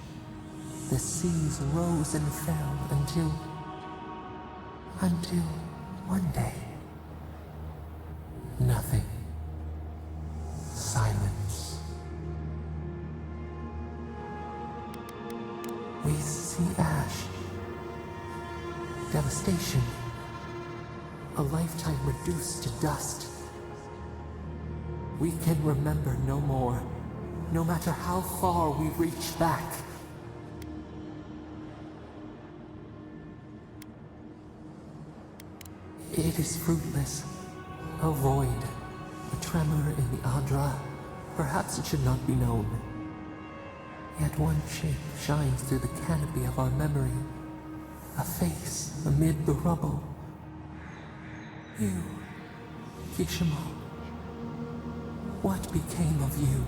The seas rose and fell until one day, nothing. Silence. We see ash, devastation, a lifetime reduced to dust. We can remember no more, no matter how far we reach back. It is fruitless, a void, a tremor in the Adra. Perhaps it should not be known. Yet one shape shines through the canopy of our memory, a face amid the rubble. You, Kishimal, what became of you?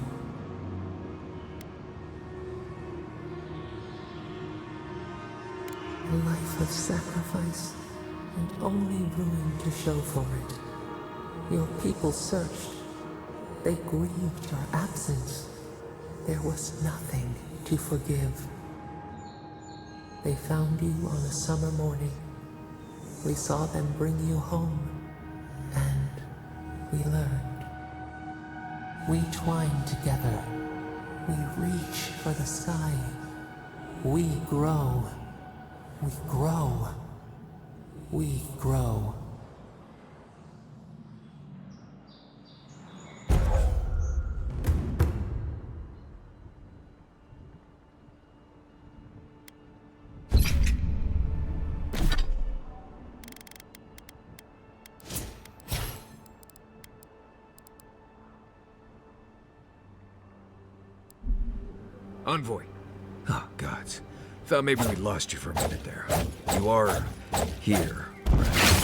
A life of sacrifice, and only ruin to show for it. Your people searched. They grieved your absence. There was nothing to forgive. They found you on a summer morning. We saw them bring you home, and we learned. We twine together. We reach for the sky. We grow. We grow. We grow. Envoy. Oh, gods. Thought maybe we lost you for a minute there. You are here, right?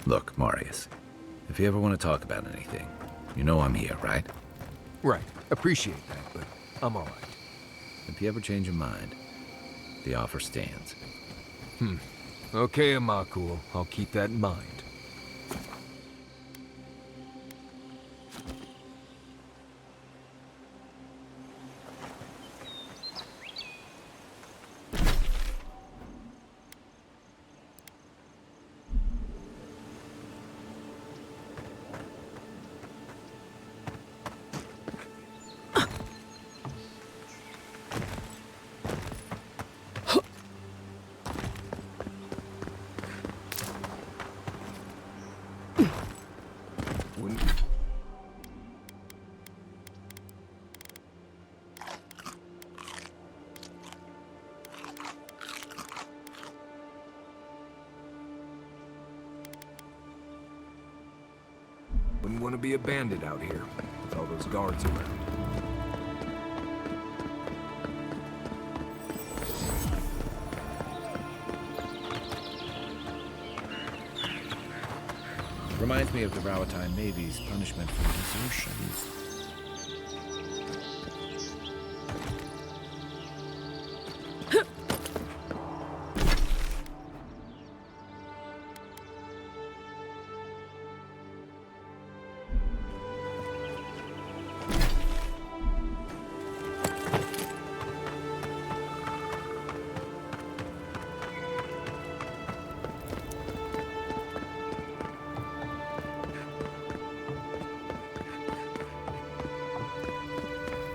Look, Marius, if you ever want to talk about anything, you know I'm here, right? Right. Appreciate that, but I'm all right. If you ever change your mind, the offer stands. Okay, Amakul. I'll keep that in mind. Wouldn't want to be a bandit out here, with all those guards around. Reminds me of the Rawatine Navy's punishment for desertion.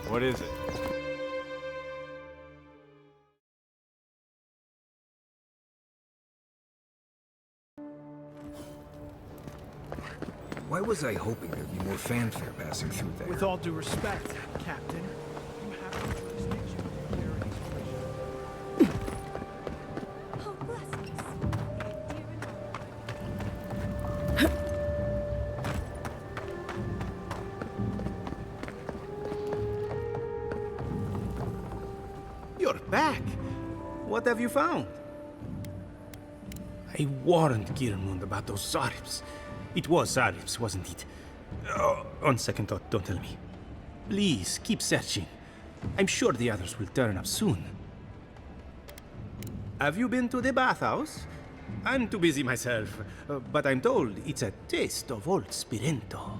What is it? Why was I hoping there'd be more fanfare passing through there? With all due respect, Captain, you have no jurisdiction over Gary's treasure. Oh, bless us. You're back. What have you found? I warned Kirmund about those Zaribs. It was Zaribs, wasn't it? Oh, on second thought, don't tell me. Please, keep searching. I'm sure the others will turn up soon. Have you been to the bathhouse? I'm too busy myself, but I'm told it's a taste of old Spirento.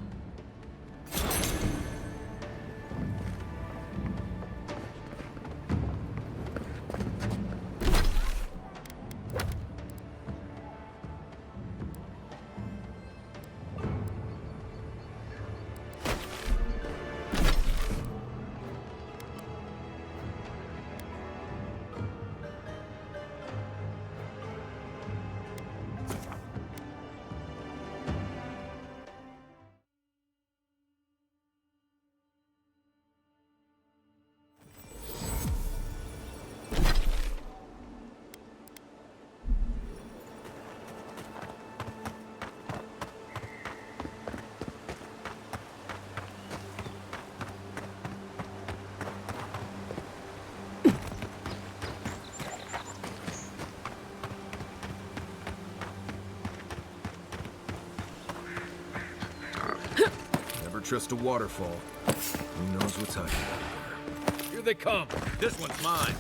Never trust a waterfall. Who knows what's hiding out there? Here they come. This one's mine.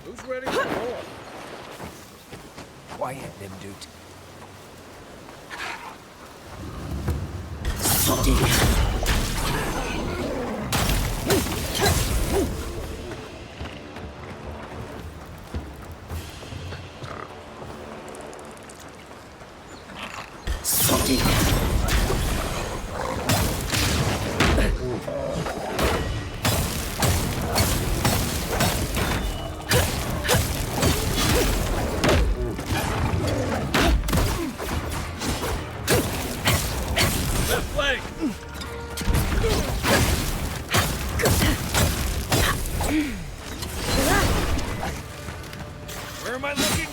Who's ready for more? Quiet, Nimdut. Where am I looking?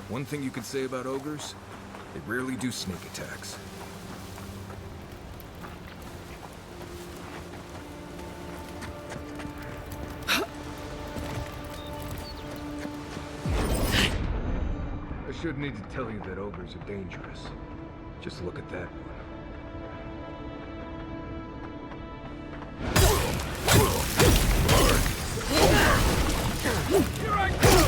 One thing you could say about ogres, they rarely do sneak attacks. I shouldn't need to tell you that ogres are dangerous. Just look at that one. Here I go!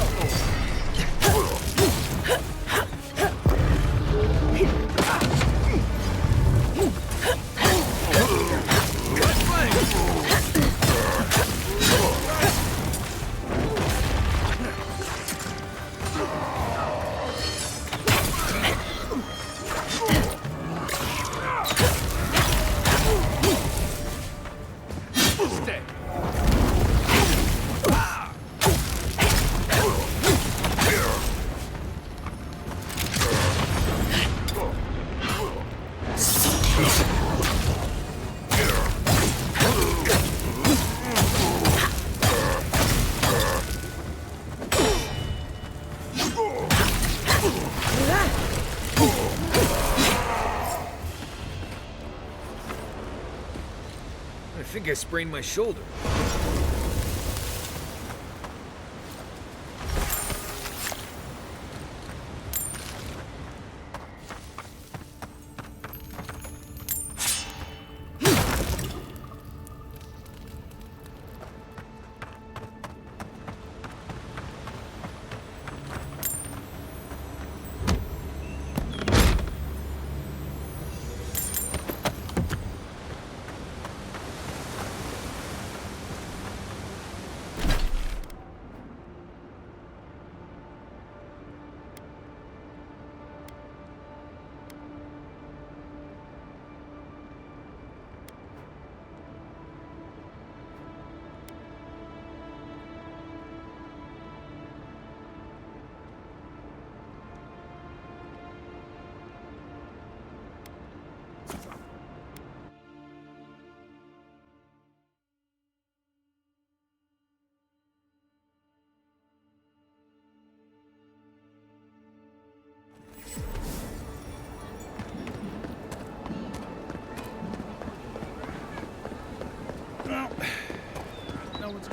I think I sprained my shoulder.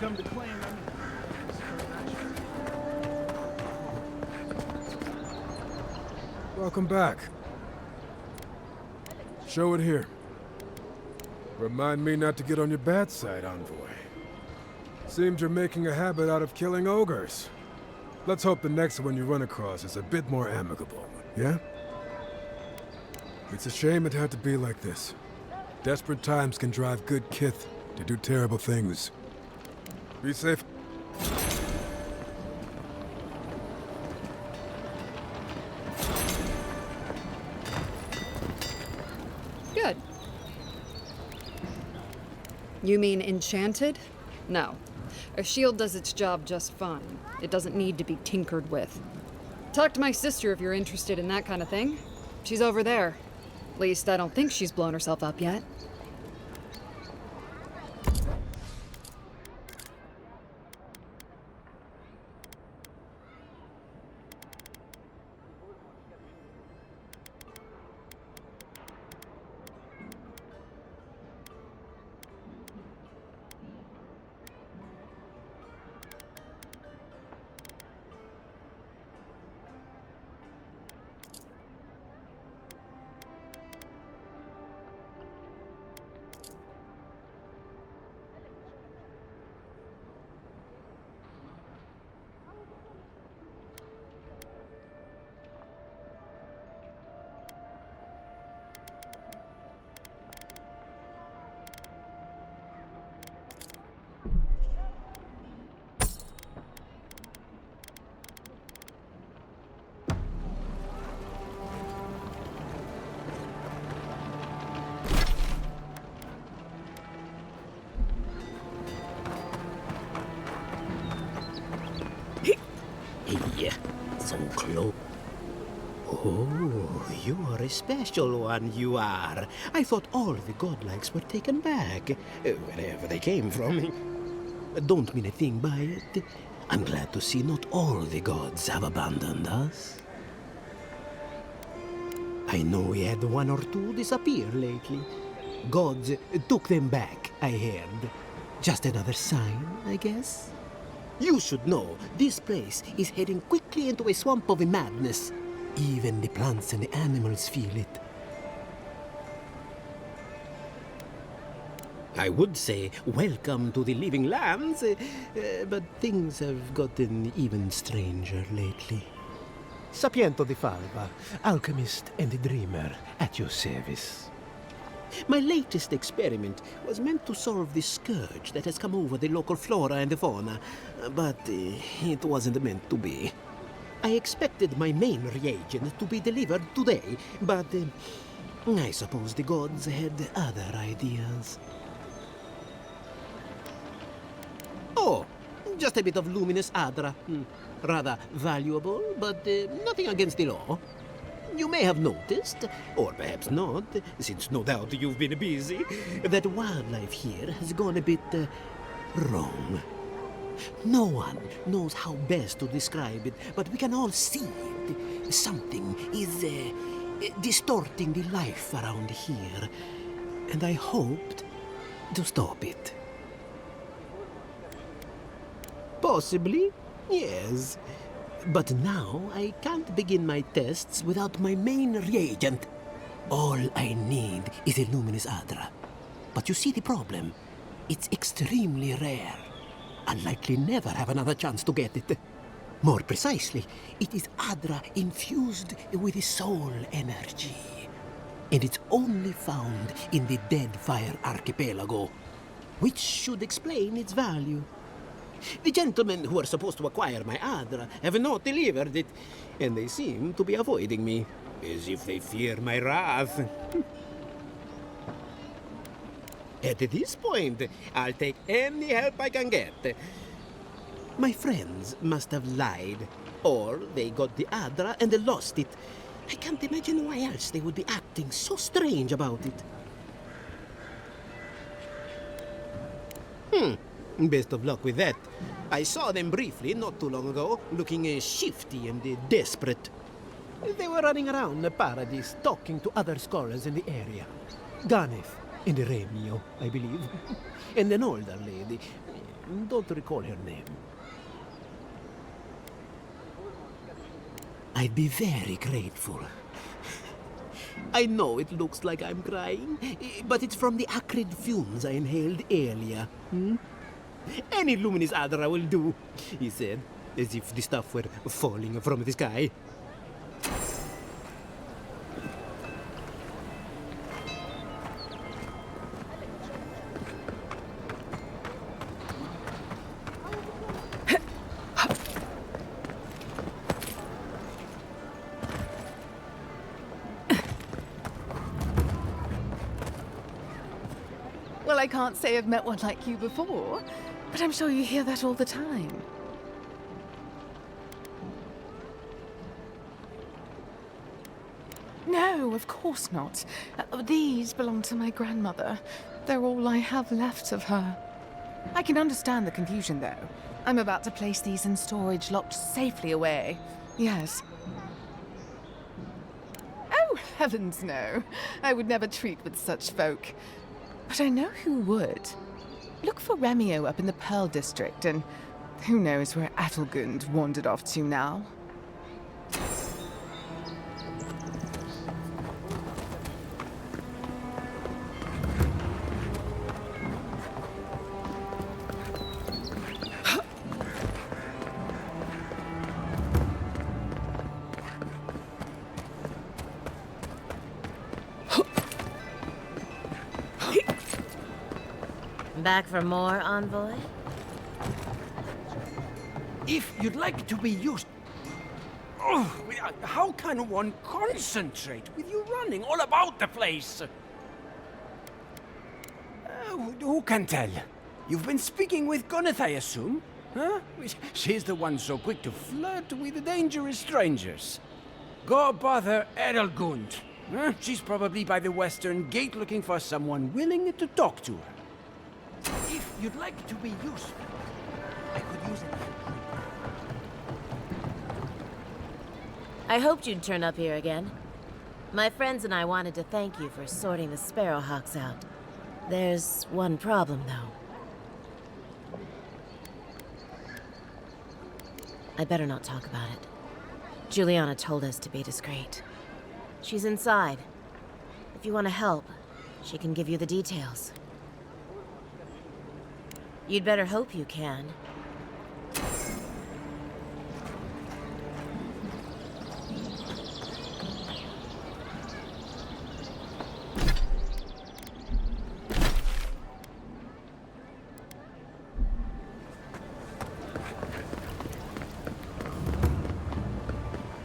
come to claim them. Welcome back. Show it here. Remind me not to get on your bad side, Envoy. Seems you're making a habit out of killing ogres. Let's hope the next one you run across is a bit more amicable, yeah? It's a shame it had to be like this. Desperate times can drive good kith to do terrible things. Be safe. Good. You mean enchanted? No. A shield does its job just fine. It doesn't need to be tinkered with. Talk to my sister if you're interested in that kind of thing. She's over there. At least I don't think she's blown herself up yet. Hey, so close. Oh, you are a special one, you are. I thought all the godlikes were taken back, wherever they came from. Don't mean a thing by it. I'm glad to see not all the gods have abandoned us. I know we had one or two disappear lately. Gods took them back, I heard. Just another sign, I guess. You should know, this place is heading quickly into a swamp of madness. Even the plants and the animals feel it. I would say welcome to the living lands, but things have gotten even stranger lately. Sapiento di Falva, alchemist and dreamer, at your service. My latest experiment was meant to solve the scourge that has come over the local flora and fauna, but it wasn't meant to be. I expected my main reagent to be delivered today, but I suppose the gods had other ideas. Oh, just a bit of luminous adra. Rather valuable, but nothing against the law. You may have noticed, or perhaps not, since no doubt you've been busy, that wildlife here has gone a bit wrong. No one knows how best to describe it, but we can all see it. Something is distorting the life around here, and I hoped to stop it. Possibly, yes. But now I can't begin my tests without my main reagent. All I need is a luminous adra. But you see the problem? It's extremely rare. I'll likely never have another chance to get it. More precisely, it is adra infused with soul energy. And it's only found in the Deadfire Archipelago, which should explain its value. The gentlemen who are supposed to acquire my adra have not delivered it, and they seem to be avoiding me, as if they fear my wrath. At this point, I'll take any help I can get. My friends must have lied, or they got the adra and they lost it. I can't imagine why else they would be acting so strange about it. Best of luck with that. I saw them briefly not too long ago, looking shifty and desperate. They were running around the paradise, talking to other scholars in the area. Ganef and Remio, I believe. And an older lady. Don't recall her name. I'd be very grateful. I know it looks like I'm crying, but it's from the acrid fumes I inhaled earlier. Any luminous adra will do, he said, as if the stuff were falling from the sky. Well, I can't say I've met one like you before, but I'm sure you hear that all the time. No, of course not. These belong to my grandmother. They're all I have left of her. I can understand the confusion, though. I'm about to place these in storage, locked safely away. Yes. Oh, heavens no. I would never treat with such folk. But I know who would. Look for Remio up in the Pearl District, and who knows where Adelgund wandered off to now. Back for more, Envoy? If you'd like to be used... Oh, how can one concentrate with you running all about the place? Who can tell? You've been speaking with Goneth, I assume? Huh? She's the one so quick to flirt with dangerous strangers. Go bother Edelgund. Huh? She's probably by the western gate looking for someone willing to talk to her. If you'd like to be useful, I could use it. I hoped you'd turn up here again. My friends and I wanted to thank you for sorting the Sparrowhawks out. There's one problem, though. I better not talk about it. Juliana told us to be discreet. She's inside. If you want to help, she can give you the details. You'd better hope you can.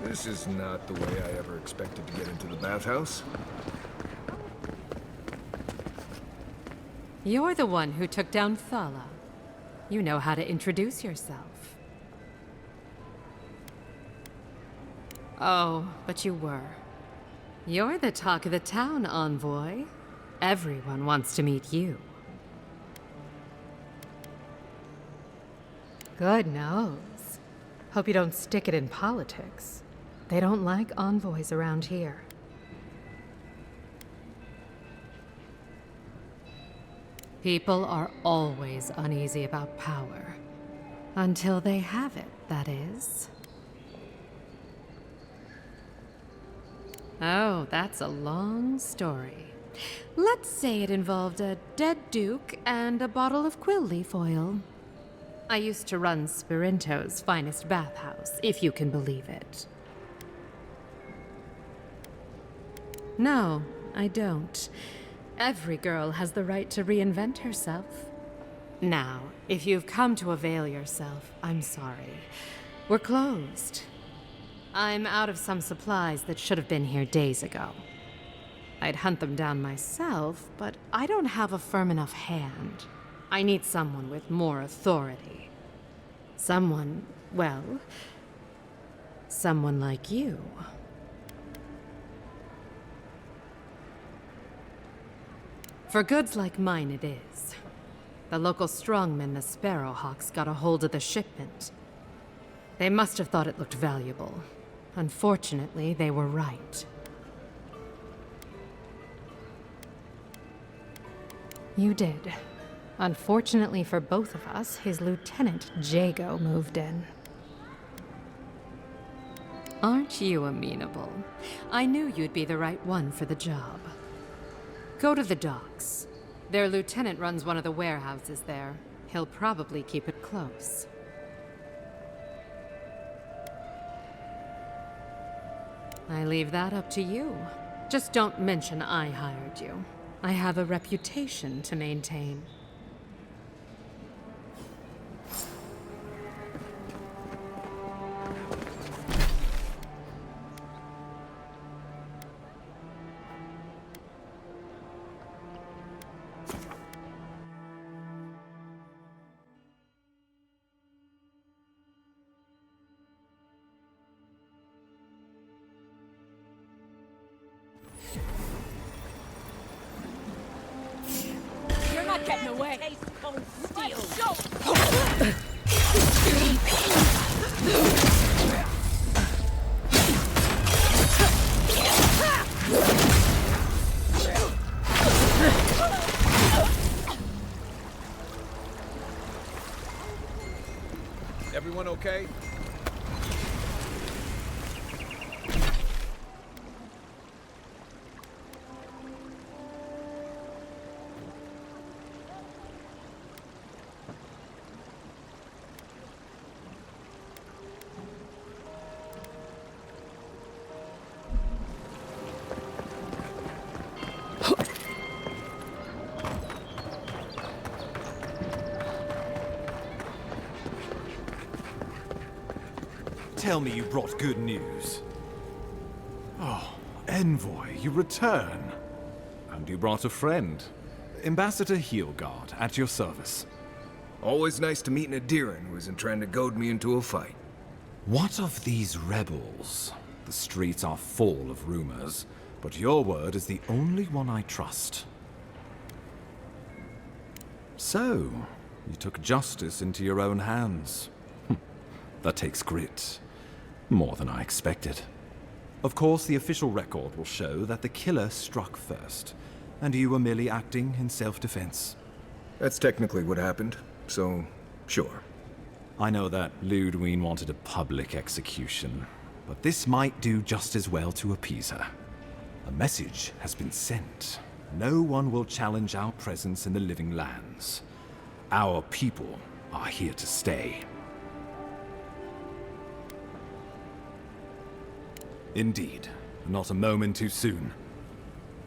This is not the way I ever expected to get into the bathhouse. You're the one who took down Thala. You know how to introduce yourself. Oh, but you were. You're the talk of the town, Envoy. Everyone wants to meet you. Good nose. Hope you don't stick it in politics. They don't like envoys around here. People are always uneasy about power. Until they have it, that is. Oh, that's a long story. Let's say it involved a dead duke and a bottle of quill leaf oil. I used to run Sperinto's finest bathhouse, if you can believe it. No, I don't. Every girl has the right to reinvent herself. Now, if you've come to avail yourself, I'm sorry. We're closed. I'm out of some supplies that should have been here days ago. I'd hunt them down myself, but I don't have a firm enough hand. I need someone with more authority. Someone, well, someone like you. For goods like mine it is. The local strongmen, the Sparrowhawks, got a hold of the shipment. They must have thought it looked valuable. Unfortunately, they were right. You did. Unfortunately for both of us, his lieutenant, Jago, moved in. Aren't you amenable? I knew you'd be the right one for the job. Go to the docks. Their lieutenant runs one of the warehouses there. He'll probably keep it close. I leave that up to you. Just don't mention I hired you. I have a reputation to maintain. You're not getting away. Steel. Everyone okay? Tell me you brought good news. Oh, Envoy, you return. And you brought a friend. Ambassador Heelguard, at your service. Always nice to meet an Adiran who isn't trying to goad me into a fight. What of these rebels? The streets are full of rumors, but your word is the only one I trust. So, you took justice into your own hands. That takes grit. More than I expected. Of course, the official record will show that the killer struck first, and you were merely acting in self-defense. That's technically what happened, so sure. I know that Ludwine wanted a public execution, but this might do just as well to appease her. A message has been sent. No one will challenge our presence in the living lands. Our people are here to stay. Indeed. Not a moment too soon.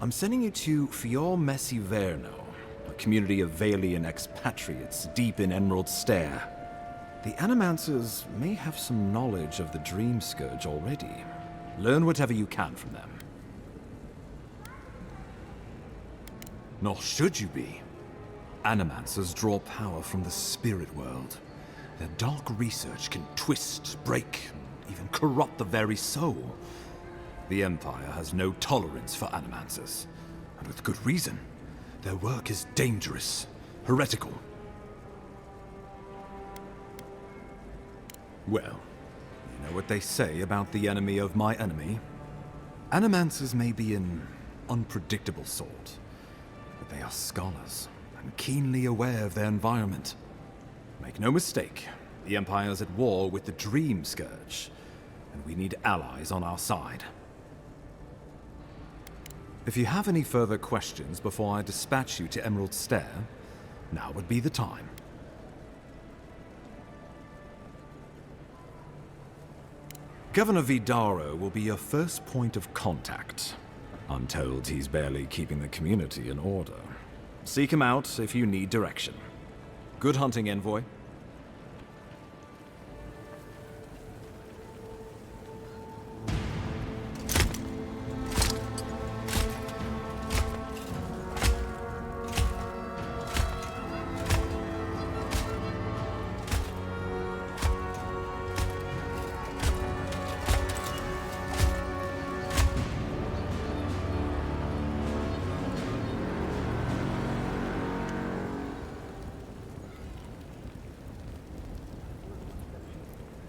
I'm sending you to Fior Messi Verno, a community of Valian expatriates deep in Emerald Stair. The Animancers may have some knowledge of the Dream Scourge already. Learn whatever you can from them. Nor should you be. Animancers draw power from the spirit world. Their dark research can twist, break, even corrupt the very soul. The Empire has no tolerance for Animancers, and with good reason. Their work is dangerous, heretical. Well, you know what they say about the enemy of my enemy? Animancers may be an unpredictable sort, but they are scholars, and keenly aware of their environment. Make no mistake, the Empire's at war with the Dream Scourge, and we need allies on our side. If you have any further questions before I dispatch you to Emerald Stair, now would be the time. Governor Vidaro will be your first point of contact. I'm told he's barely keeping the community in order. Seek him out if you need direction. Good hunting, Envoy.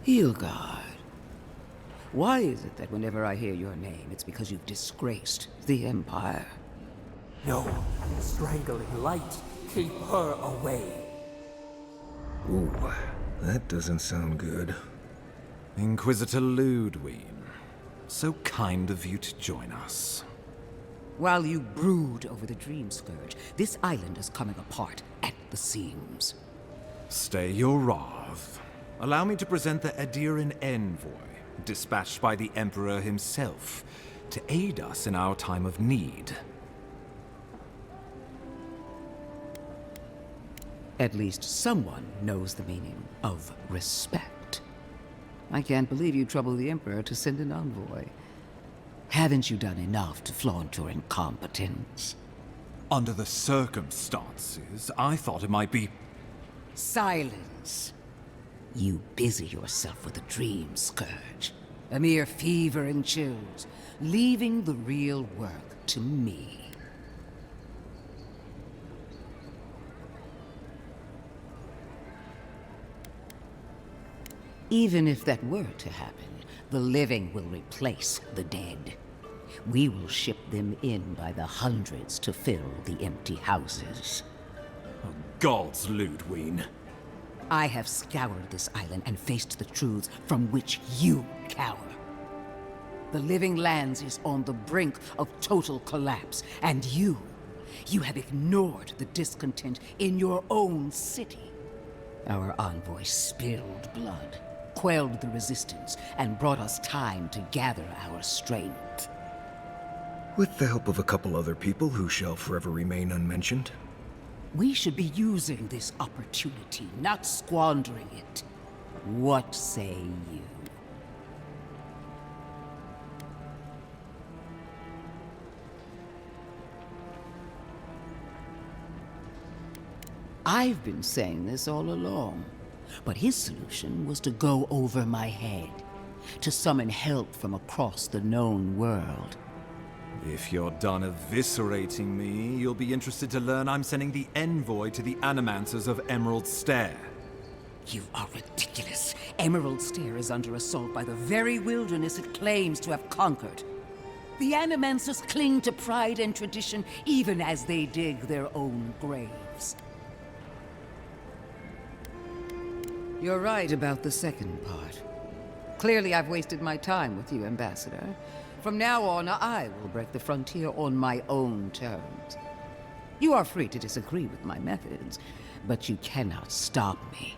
Heelguard. Why is it that whenever I hear your name, it's because you've disgraced the Empire? No, strangling light Keep her away. Ooh, that doesn't sound good. Inquisitor Ludwig, so kind of you to join us. While you brood over the Dream Scourge, this island is coming apart at the seams. Stay your wrath. Allow me to present the Adiran envoy, dispatched by the Emperor himself, to aid us in our time of need. At least someone knows the meaning of respect. I can't believe you troubled the Emperor to send an envoy. Haven't you done enough to flaunt your incompetence? Under the circumstances, I thought it might be... Silence. You busy yourself with a dream scourge. A mere fever and chills, leaving the real work to me. Even if that were to happen, the living will replace the dead. We will ship them in by the hundreds to fill the empty houses. Oh, gods, Ludwig. I have scoured this island and faced the truths from which you cower. The Living Lands is on the brink of total collapse, and you have ignored the discontent in your own city. Our envoy spilled blood, quelled the resistance, and brought us time to gather our strength. With the help of a couple other people who shall forever remain unmentioned. We should be using this opportunity, not squandering it. What say you? I've been saying this all along, but his solution was to go over my head, to summon help from across the known world. If you're done eviscerating me, you'll be interested to learn I'm sending the envoy to the Animancers of Emerald Stair. You are ridiculous. Emerald Stair is under assault by the very wilderness it claims to have conquered. The Animancers cling to pride and tradition even as they dig their own graves. You're right about the second part. Clearly I've wasted my time with you, Ambassador. From now on, I will break the frontier on my own terms. You are free to disagree with my methods, but you cannot stop me.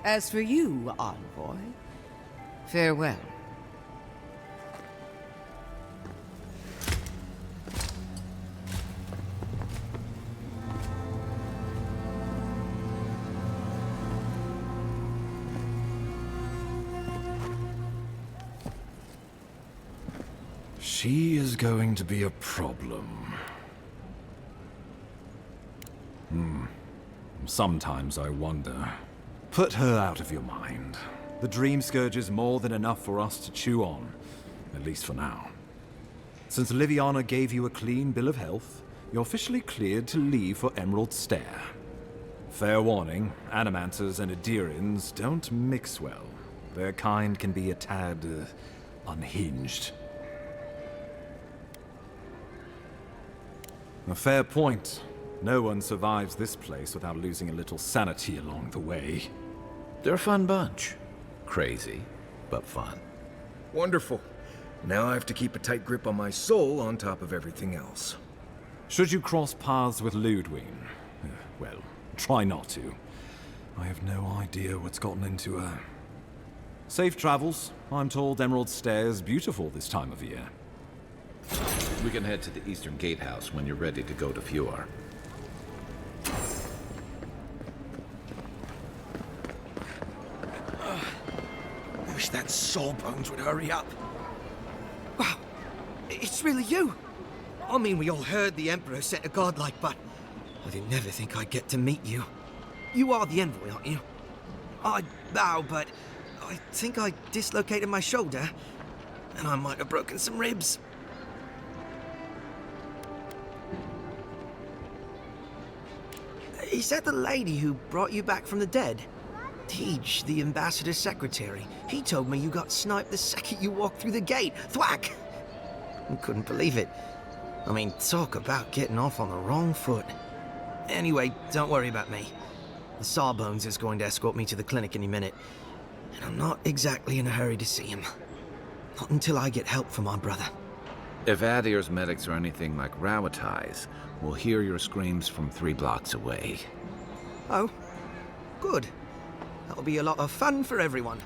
As for you, envoy, farewell. She is going to be a problem. Sometimes I wonder. Put her out of your mind. The Dream Scourge is more than enough for us to chew on, at least for now. Since Liviana gave you a clean bill of health, you're officially cleared to leave for Emerald Stair. Fair warning, Animancers and Adirans don't mix well. Their kind can be a tad unhinged. A fair point. No one survives this place without losing a little sanity along the way. They're a fun bunch. Crazy, but fun. Wonderful. Now I have to keep a tight grip on my soul on top of everything else. Should you cross paths with Ludwig, well, try not to. I have no idea what's gotten into her. Safe travels. I'm told Emerald Stair is beautiful this time of year. We can head to the Eastern Gatehouse when you're ready to go to Fjord. I wish that sawbones would hurry up. Wow, it's really you. I mean, we all heard the Emperor sent a godlike, but I didn't never think I'd get to meet you. You are the envoy, aren't you? I bow, but I think I dislocated my shoulder, and I might have broken some ribs. Is that the lady who brought you back from the dead? Tej, the ambassador's secretary. He told me you got sniped the second you walked through the gate. Thwack! I couldn't believe it. I mean, talk about getting off on the wrong foot. Anyway, don't worry about me. The Sawbones is going to escort me to the clinic any minute, and I'm not exactly in a hurry to see him. Not until I get help from our brother. If Adir's medics are anything like Rawatai's, we'll hear your screams from 3 blocks away. Oh, good. That'll be a lot of fun for everyone.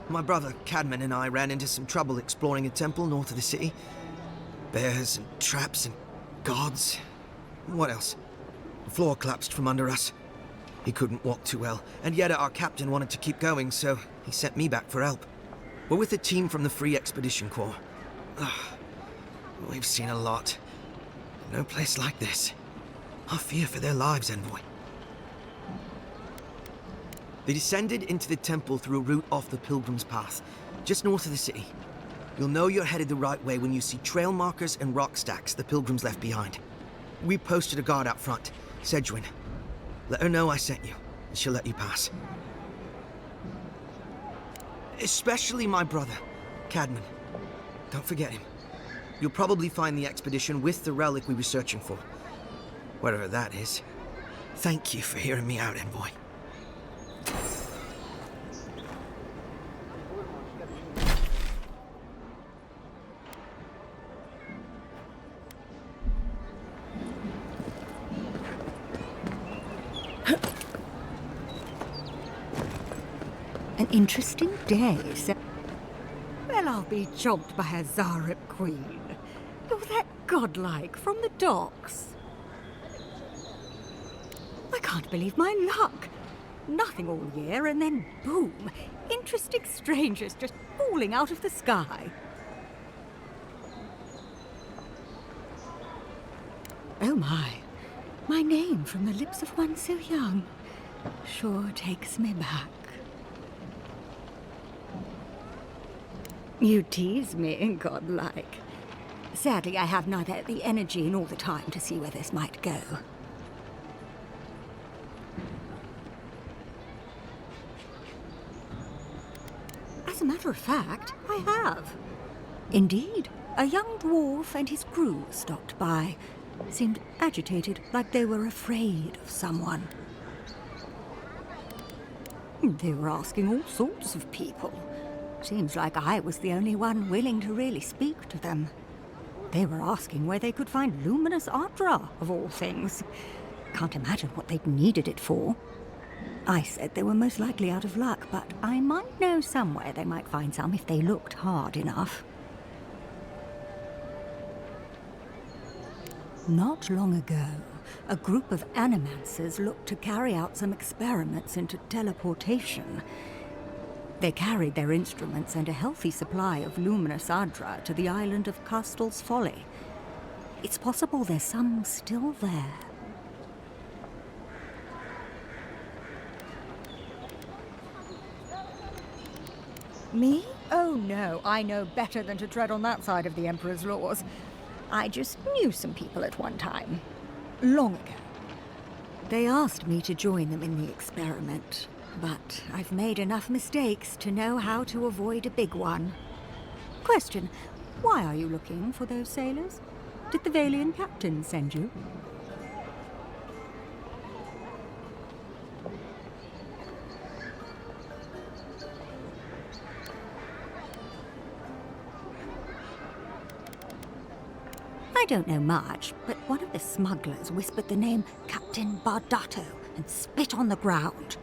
My brother, Cadman, and I ran into some trouble exploring a temple north of the city. Bears and traps and guards. What else? The floor collapsed from under us. He couldn't walk too well, and yet our captain wanted to keep going, so he sent me back for help. We're with a team from the Free Expedition Corps. We've seen a lot. No place like this. I fear for their lives, Envoy. They descended into the temple through a route off the Pilgrim's Path, just north of the city. You'll know you're headed the right way when you see trail markers and rock stacks the Pilgrims left behind. We posted a guard out front, Sedgwin. Let her know I sent you, and she'll let you pass. Especially my brother, Cadman. Don't forget him. You'll probably find the expedition with the relic we were searching for. Whatever that is. Thank you for hearing me out, Envoy. An interesting day, sir. Well, I'll be chomped by a Zarep queen. You're that godlike from the docks. I can't believe my luck. Nothing all year, and then boom, interesting strangers just falling out of the sky. Oh my name from the lips of one so young sure takes me back. You tease me, godlike. Sadly, I have neither the energy nor the time to see where this might go. As a matter of fact, I have. Indeed, a young dwarf and his crew stopped by. Seemed agitated, like they were afraid of someone. They were asking all sorts of people. Seems like I was the only one willing to really speak to them. They were asking where they could find luminous Ardra, of all things. Can't imagine what they'd needed it for. I said they were most likely out of luck, but I might know somewhere they might find some if they looked hard enough. Not long ago, a group of animancers looked to carry out some experiments into teleportation. They carried their instruments and a healthy supply of luminous Ardra to the island of Castel's Folly. It's possible there's some still there. Me? Oh no, I know better than to tread on that side of the Emperor's laws. I just knew some people at one time. Long ago. They asked me to join them in the experiment. But I've made enough mistakes to know how to avoid a big one. Question, why are you looking for those sailors? Did the Valian captain send you? I don't know much, but one of the smugglers whispered the name Captain Bardato and spit on the ground.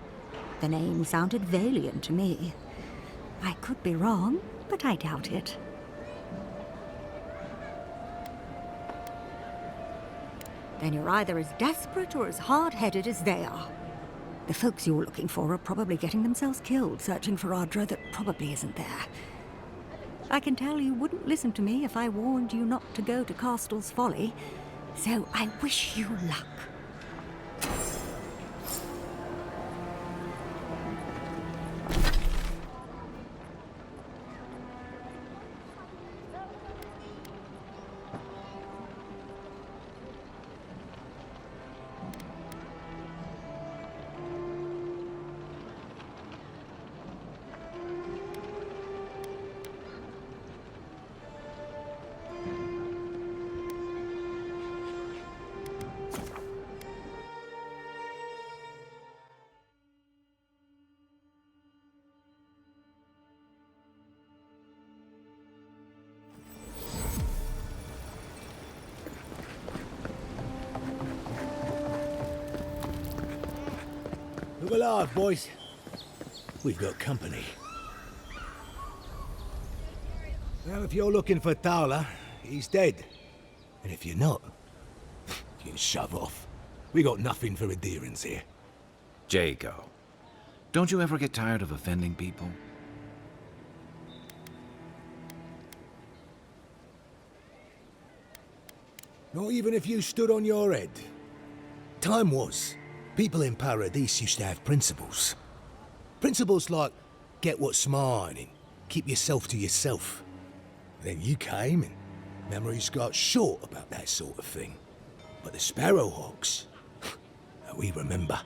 The name sounded Valian to me. I could be wrong, but I doubt it. Then you're either as desperate or as hard-headed as they are. The folks you're looking for are probably getting themselves killed searching for Ardra that probably isn't there. I can tell you wouldn't listen to me if I warned you not to go to Castel's Folly, so I wish you luck. Look alive, boys. We've got company. Well, if you're looking for Thala, he's dead. And if you're not, you can shove off. We got nothing for adherence here. Jago, don't you ever get tired of offending people? Not even if you stood on your head. Time was, people in Paradise used to have principles. Principles like, get what's mine and keep yourself to yourself. Then you came and memories got short about that sort of thing. But the Sparrowhawks, we remember.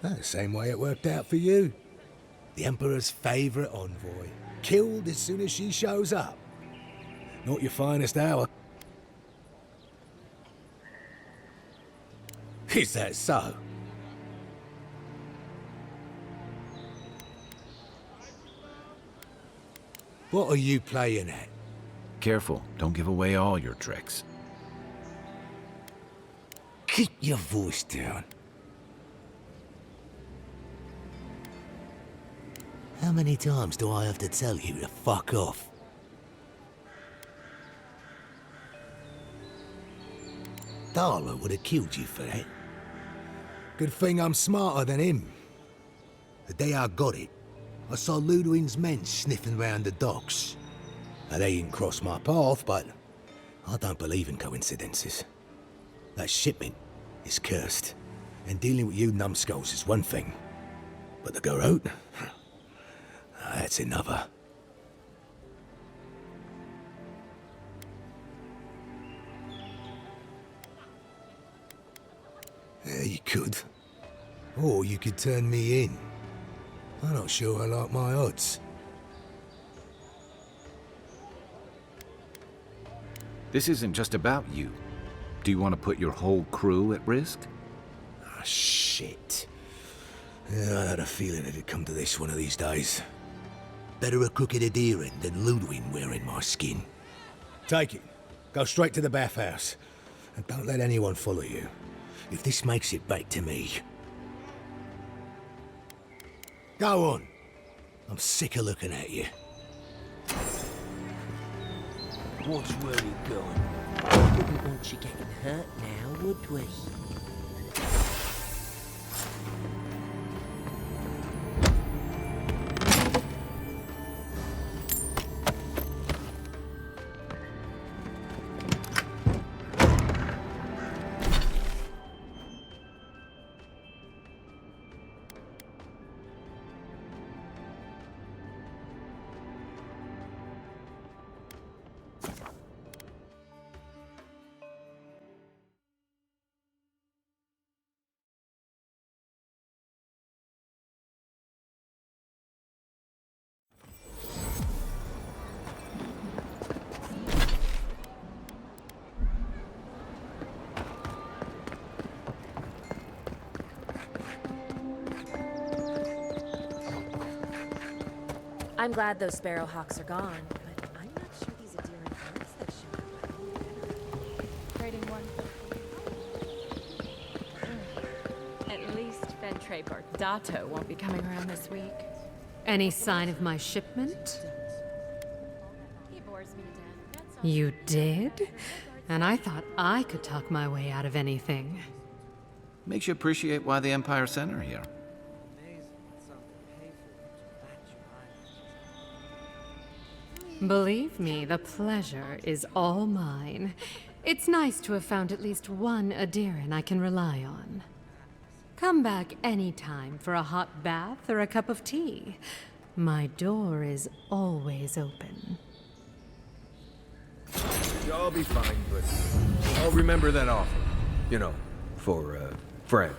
The same way it worked out for you. The Emperor's favourite envoy, killed as soon as she shows up. Not your finest hour. Is that so? What are you playing at? Careful, don't give away all your tricks. Keep your voice down. How many times do I have to tell you to fuck off? Thala would have killed you for that. Good thing I'm smarter than him. The day I got it, I saw Ludwig's men sniffing round the docks. Now, they didn't cross my path, but I don't believe in coincidences. That shipment is cursed, and dealing with you numbskulls is one thing. But the Garrote? That's another. Yeah, you could. Or you could turn me in. I'm not sure I like my odds. This isn't just about you. Do you want to put your whole crew at risk? Ah, shit. Yeah, I had a feeling it'd come to this one of these days. Better a crooked adherent than Ludwig wearing my skin. Take it. Go straight to the bathhouse. And don't let anyone follow you. If this makes it back to me... Go on. I'm sick of looking at you. Watch where you're going. We wouldn't want you getting hurt now, would we? I'm glad those Sparrowhawks are gone, but I'm not sure these endearing birds that showed up. Trading one. At least Ventre Bardato won't be coming around this week. Any sign of my shipment? He bores me to death. That's all. You did? And I thought I could talk my way out of anything. Makes you appreciate why the Empire sent her here. Believe me, the pleasure is all mine. It's nice to have found at least one Adiran I can rely on. Come back anytime for a hot bath or a cup of tea. My door is always open. I'll be fine, but I'll remember that offer. You know, for a friend.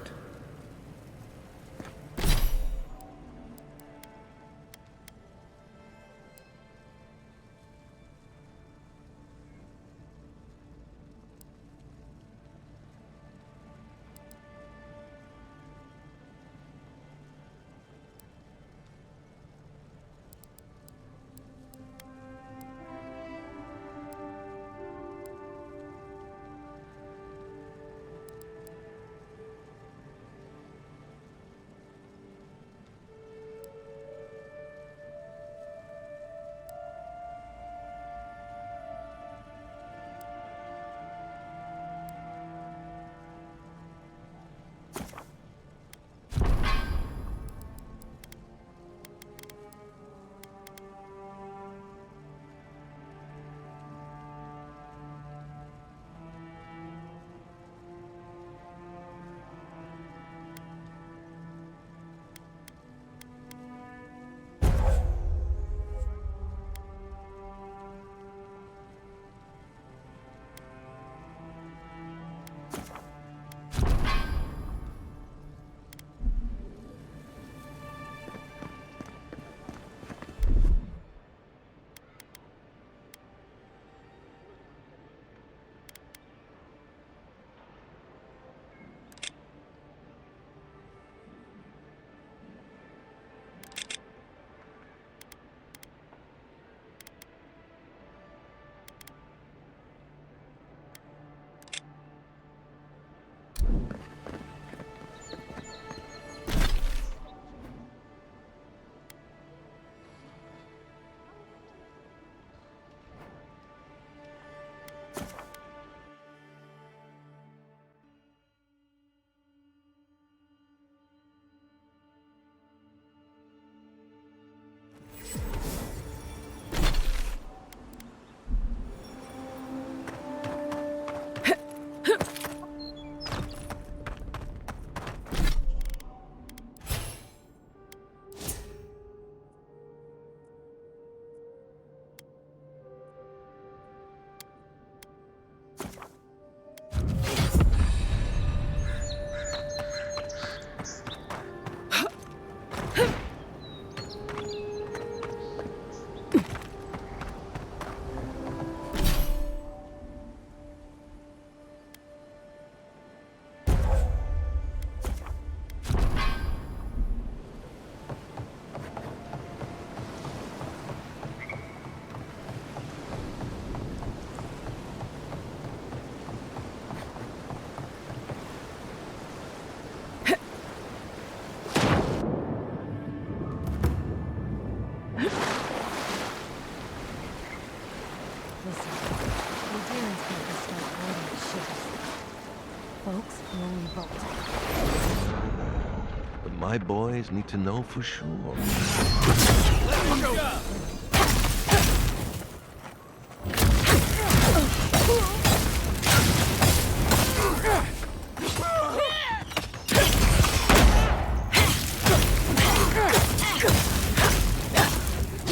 My boys need to know for sure. Let's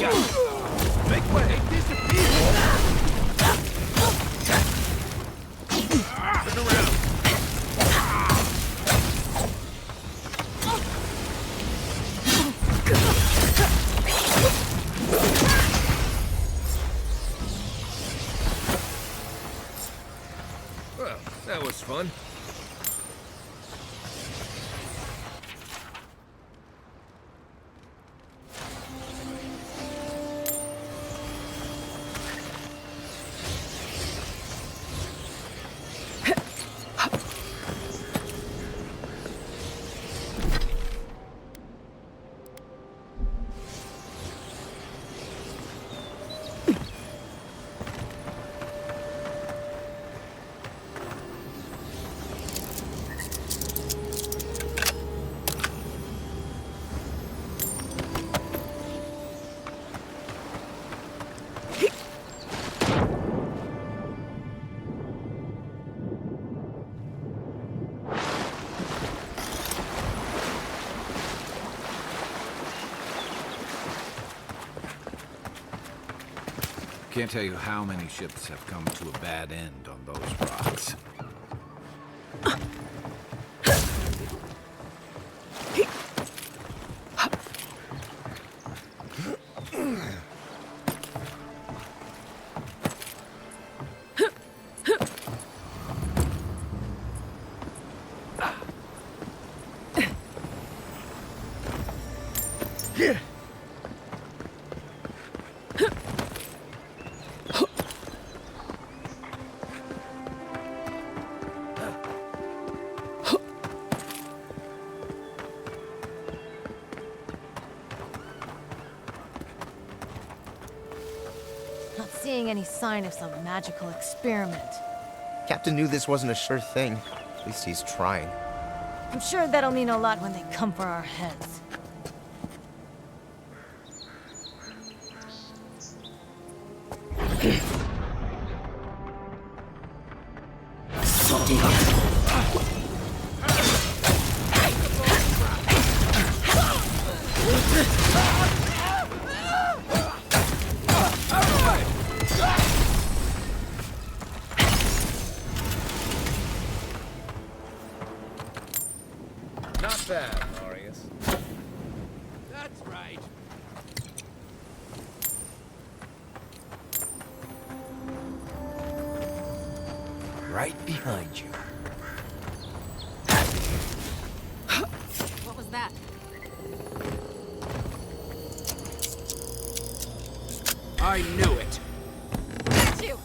go! Make way! Disappear! Turn around! Well, that was fun. Can't tell you how many ships have come to a bad end on those rocks. Not seeing any sign of some magical experiment. Captain knew this wasn't a sure thing. At least he's trying. I'm sure that'll mean a lot when they come for our heads. Not bad, Marius. That's right. Right behind you. What was that? I knew it. Got you!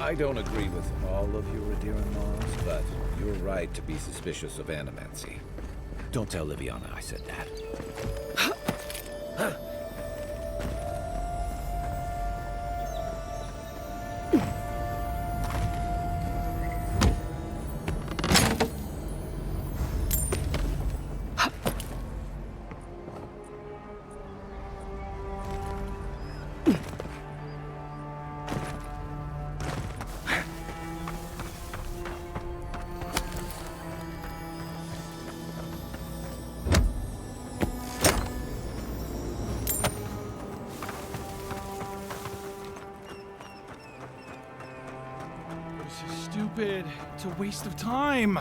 I don't agree with all of your adherent laws, but you're right to be suspicious of animancy. Don't tell Liviana I said that. This is stupid. It's a waste of time.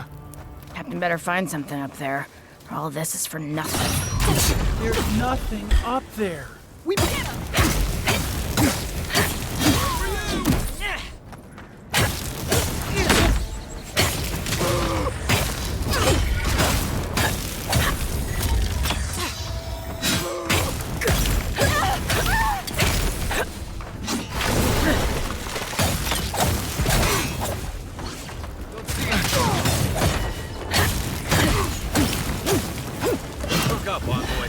Captain better find something up there, or all this is for nothing. There's nothing up there. We Look up, envoy.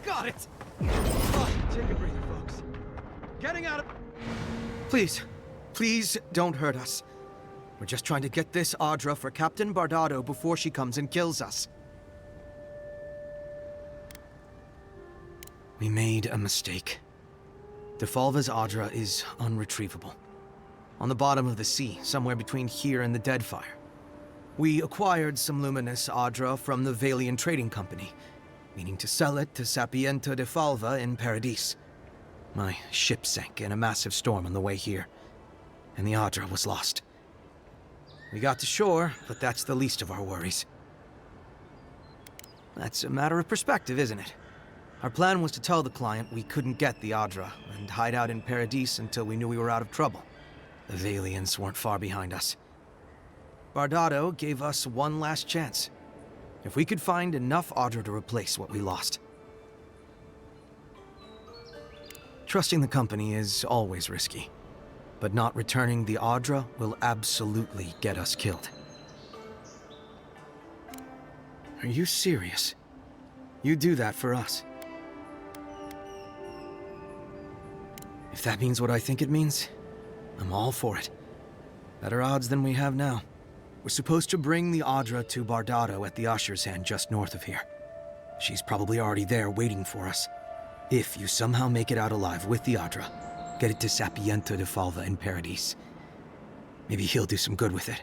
Got it! Oh, take a breather, folks. Getting out of... Please, please don't hurt us. We're just trying to get this Audra for Captain Bardado before she comes and kills us. We made a mistake. Defalva's Audra is unretrievable. On the bottom of the sea, somewhere between here and the Deadfire. We acquired some luminous Audra from the Valian Trading Company, meaning to sell it to Sapiento de Falva in Paradis. My ship sank in a massive storm on the way here, and the Audra was lost. We got to shore, but that's the least of our worries. That's a matter of perspective, isn't it? Our plan was to tell the client we couldn't get the Audra and hide out in Paradis until we knew we were out of trouble. The Valians weren't far behind us. Bardado gave us one last chance. If we could find enough Audra to replace what we lost. Trusting the company is always risky, but not returning the Audra will absolutely get us killed. Are you serious? You do that for us? If that means what I think it means, I'm all for it. Better odds than we have now. We're supposed to bring the Audra to Bardado at the Usher's Hand just north of here. She's probably already there waiting for us. If you somehow make it out alive with the Audra, get it to Sapiento de Falva in Paradis. Maybe he'll do some good with it.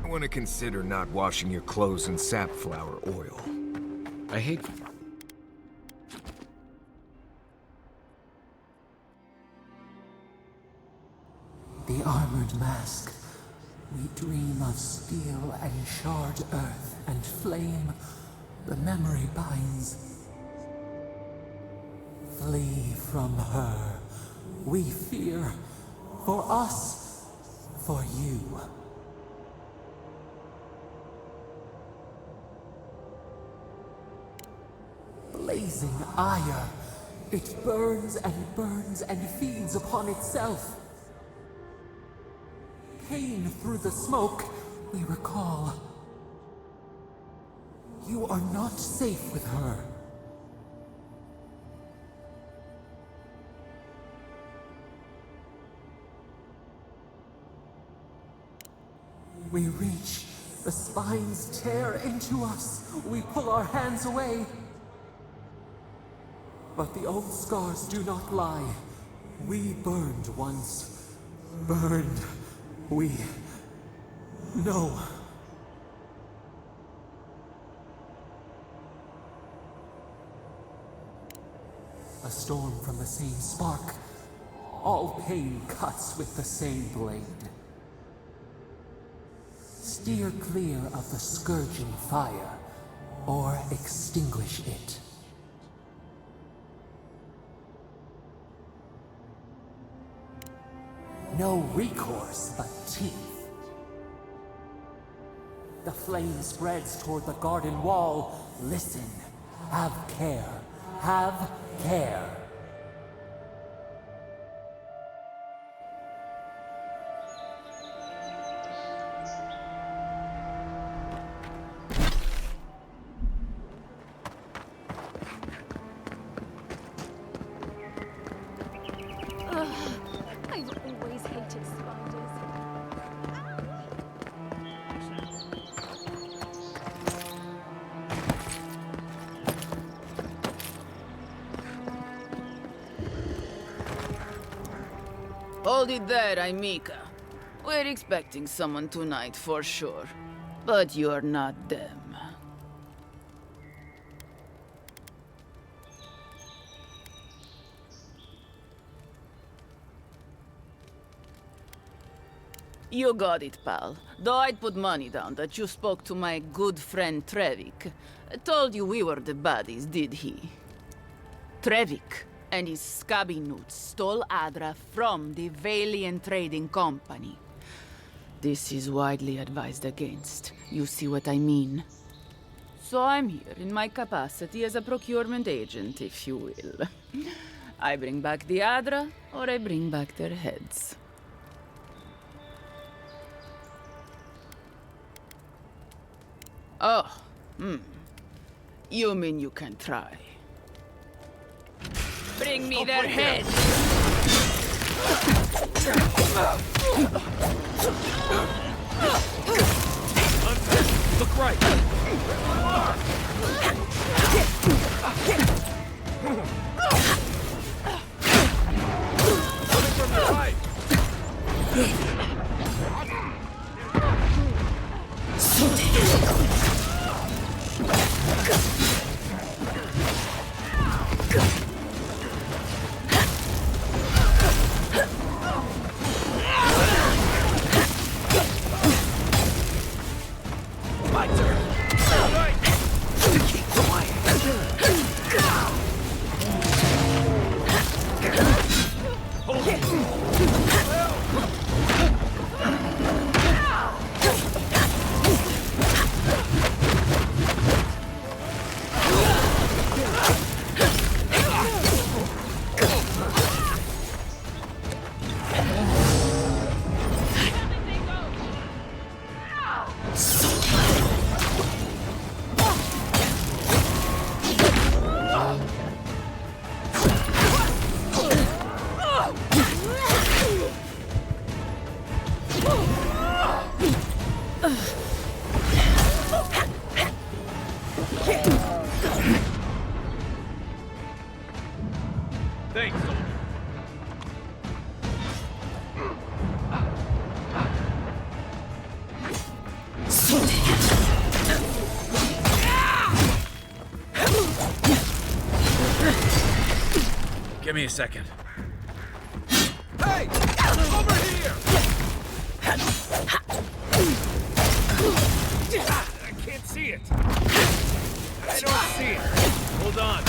I want to consider not washing your clothes in safflower oil. I hate... The armored mask. We dream of steel and charred earth and flame. The memory binds. Flee from her. We fear. For us. For you. Blazing ire. It burns and feeds upon itself. Pain through the smoke, we recall. You are not safe with her. We reach, the spines tear into us. We pull our hands away. But the old scars do not lie. We burned once. Burned. We know. A storm from the same spark. All pain cuts with the same blade. Steer clear of the scourging fire, or extinguish it. No recourse but teeth. The flame spreads toward the garden wall. Listen. Have care. Have care. I've always hated spiders. Hold it there, Aimika. We're expecting someone tonight for sure. But you're not them. You got it, pal. Though I'd put money down that you spoke to my good friend Trevik. Told you we were the baddies, did he? Trevik and his scabby newts stole Adra from the Valiant Trading Company. This is widely advised against. You see what I mean? So I'm here in my capacity as a procurement agent, if you will. I bring back the Adra, or I bring back their heads. Oh, You mean you can try? Bring me their heads! Look right! Coming from the right! My turn! Right! Keep quiet! Hold it! Thanks, soldier. Give me a second. Hey! Over here! I can't see it. I don't see it. Hold on.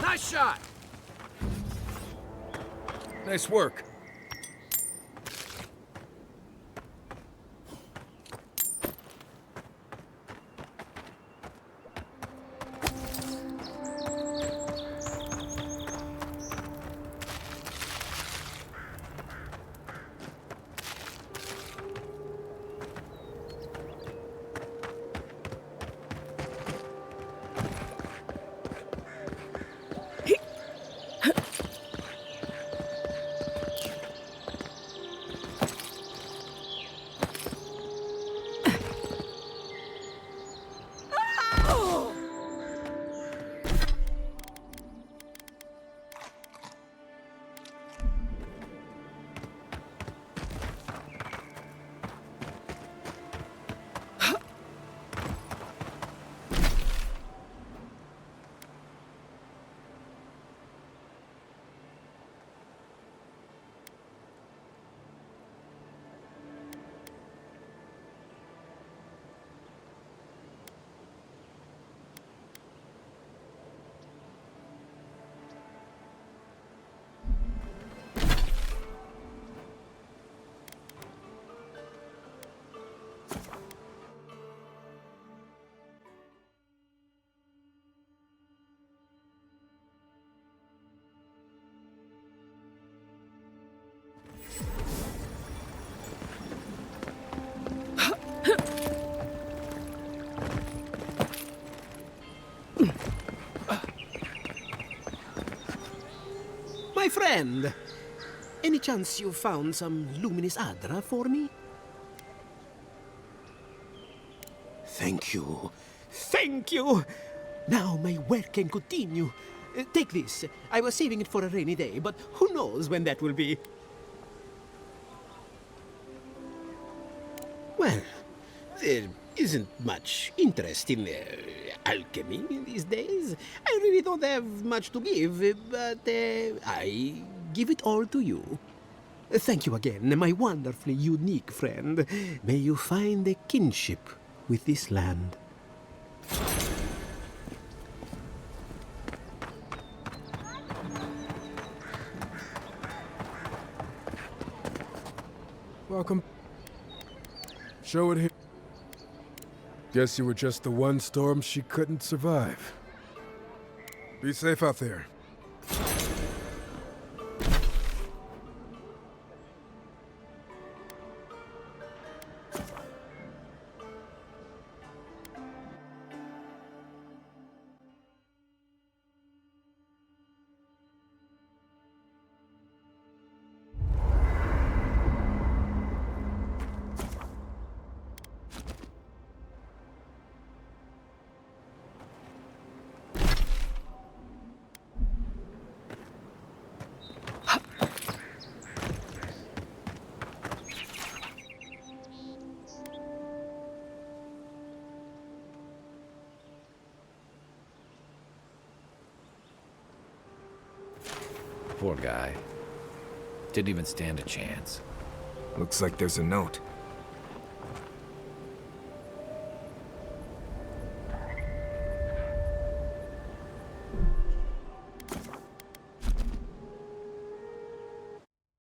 Nice shot! Nice work. My friend, any chance you found some luminous Adra for me? Thank you. Thank you! Now my work can continue. Take this. I was saving it for a rainy day, but who knows when that will be. Well, there isn't much interest in alchemy these days. I really don't have much to give, but I give it all to you. Thank you again, my wonderfully unique friend. May you find a kinship with this land. Welcome. Show it here. Guess you were just the one storm she couldn't survive. Be safe out there. Poor guy. Didn't even stand a chance. Looks like there's a note.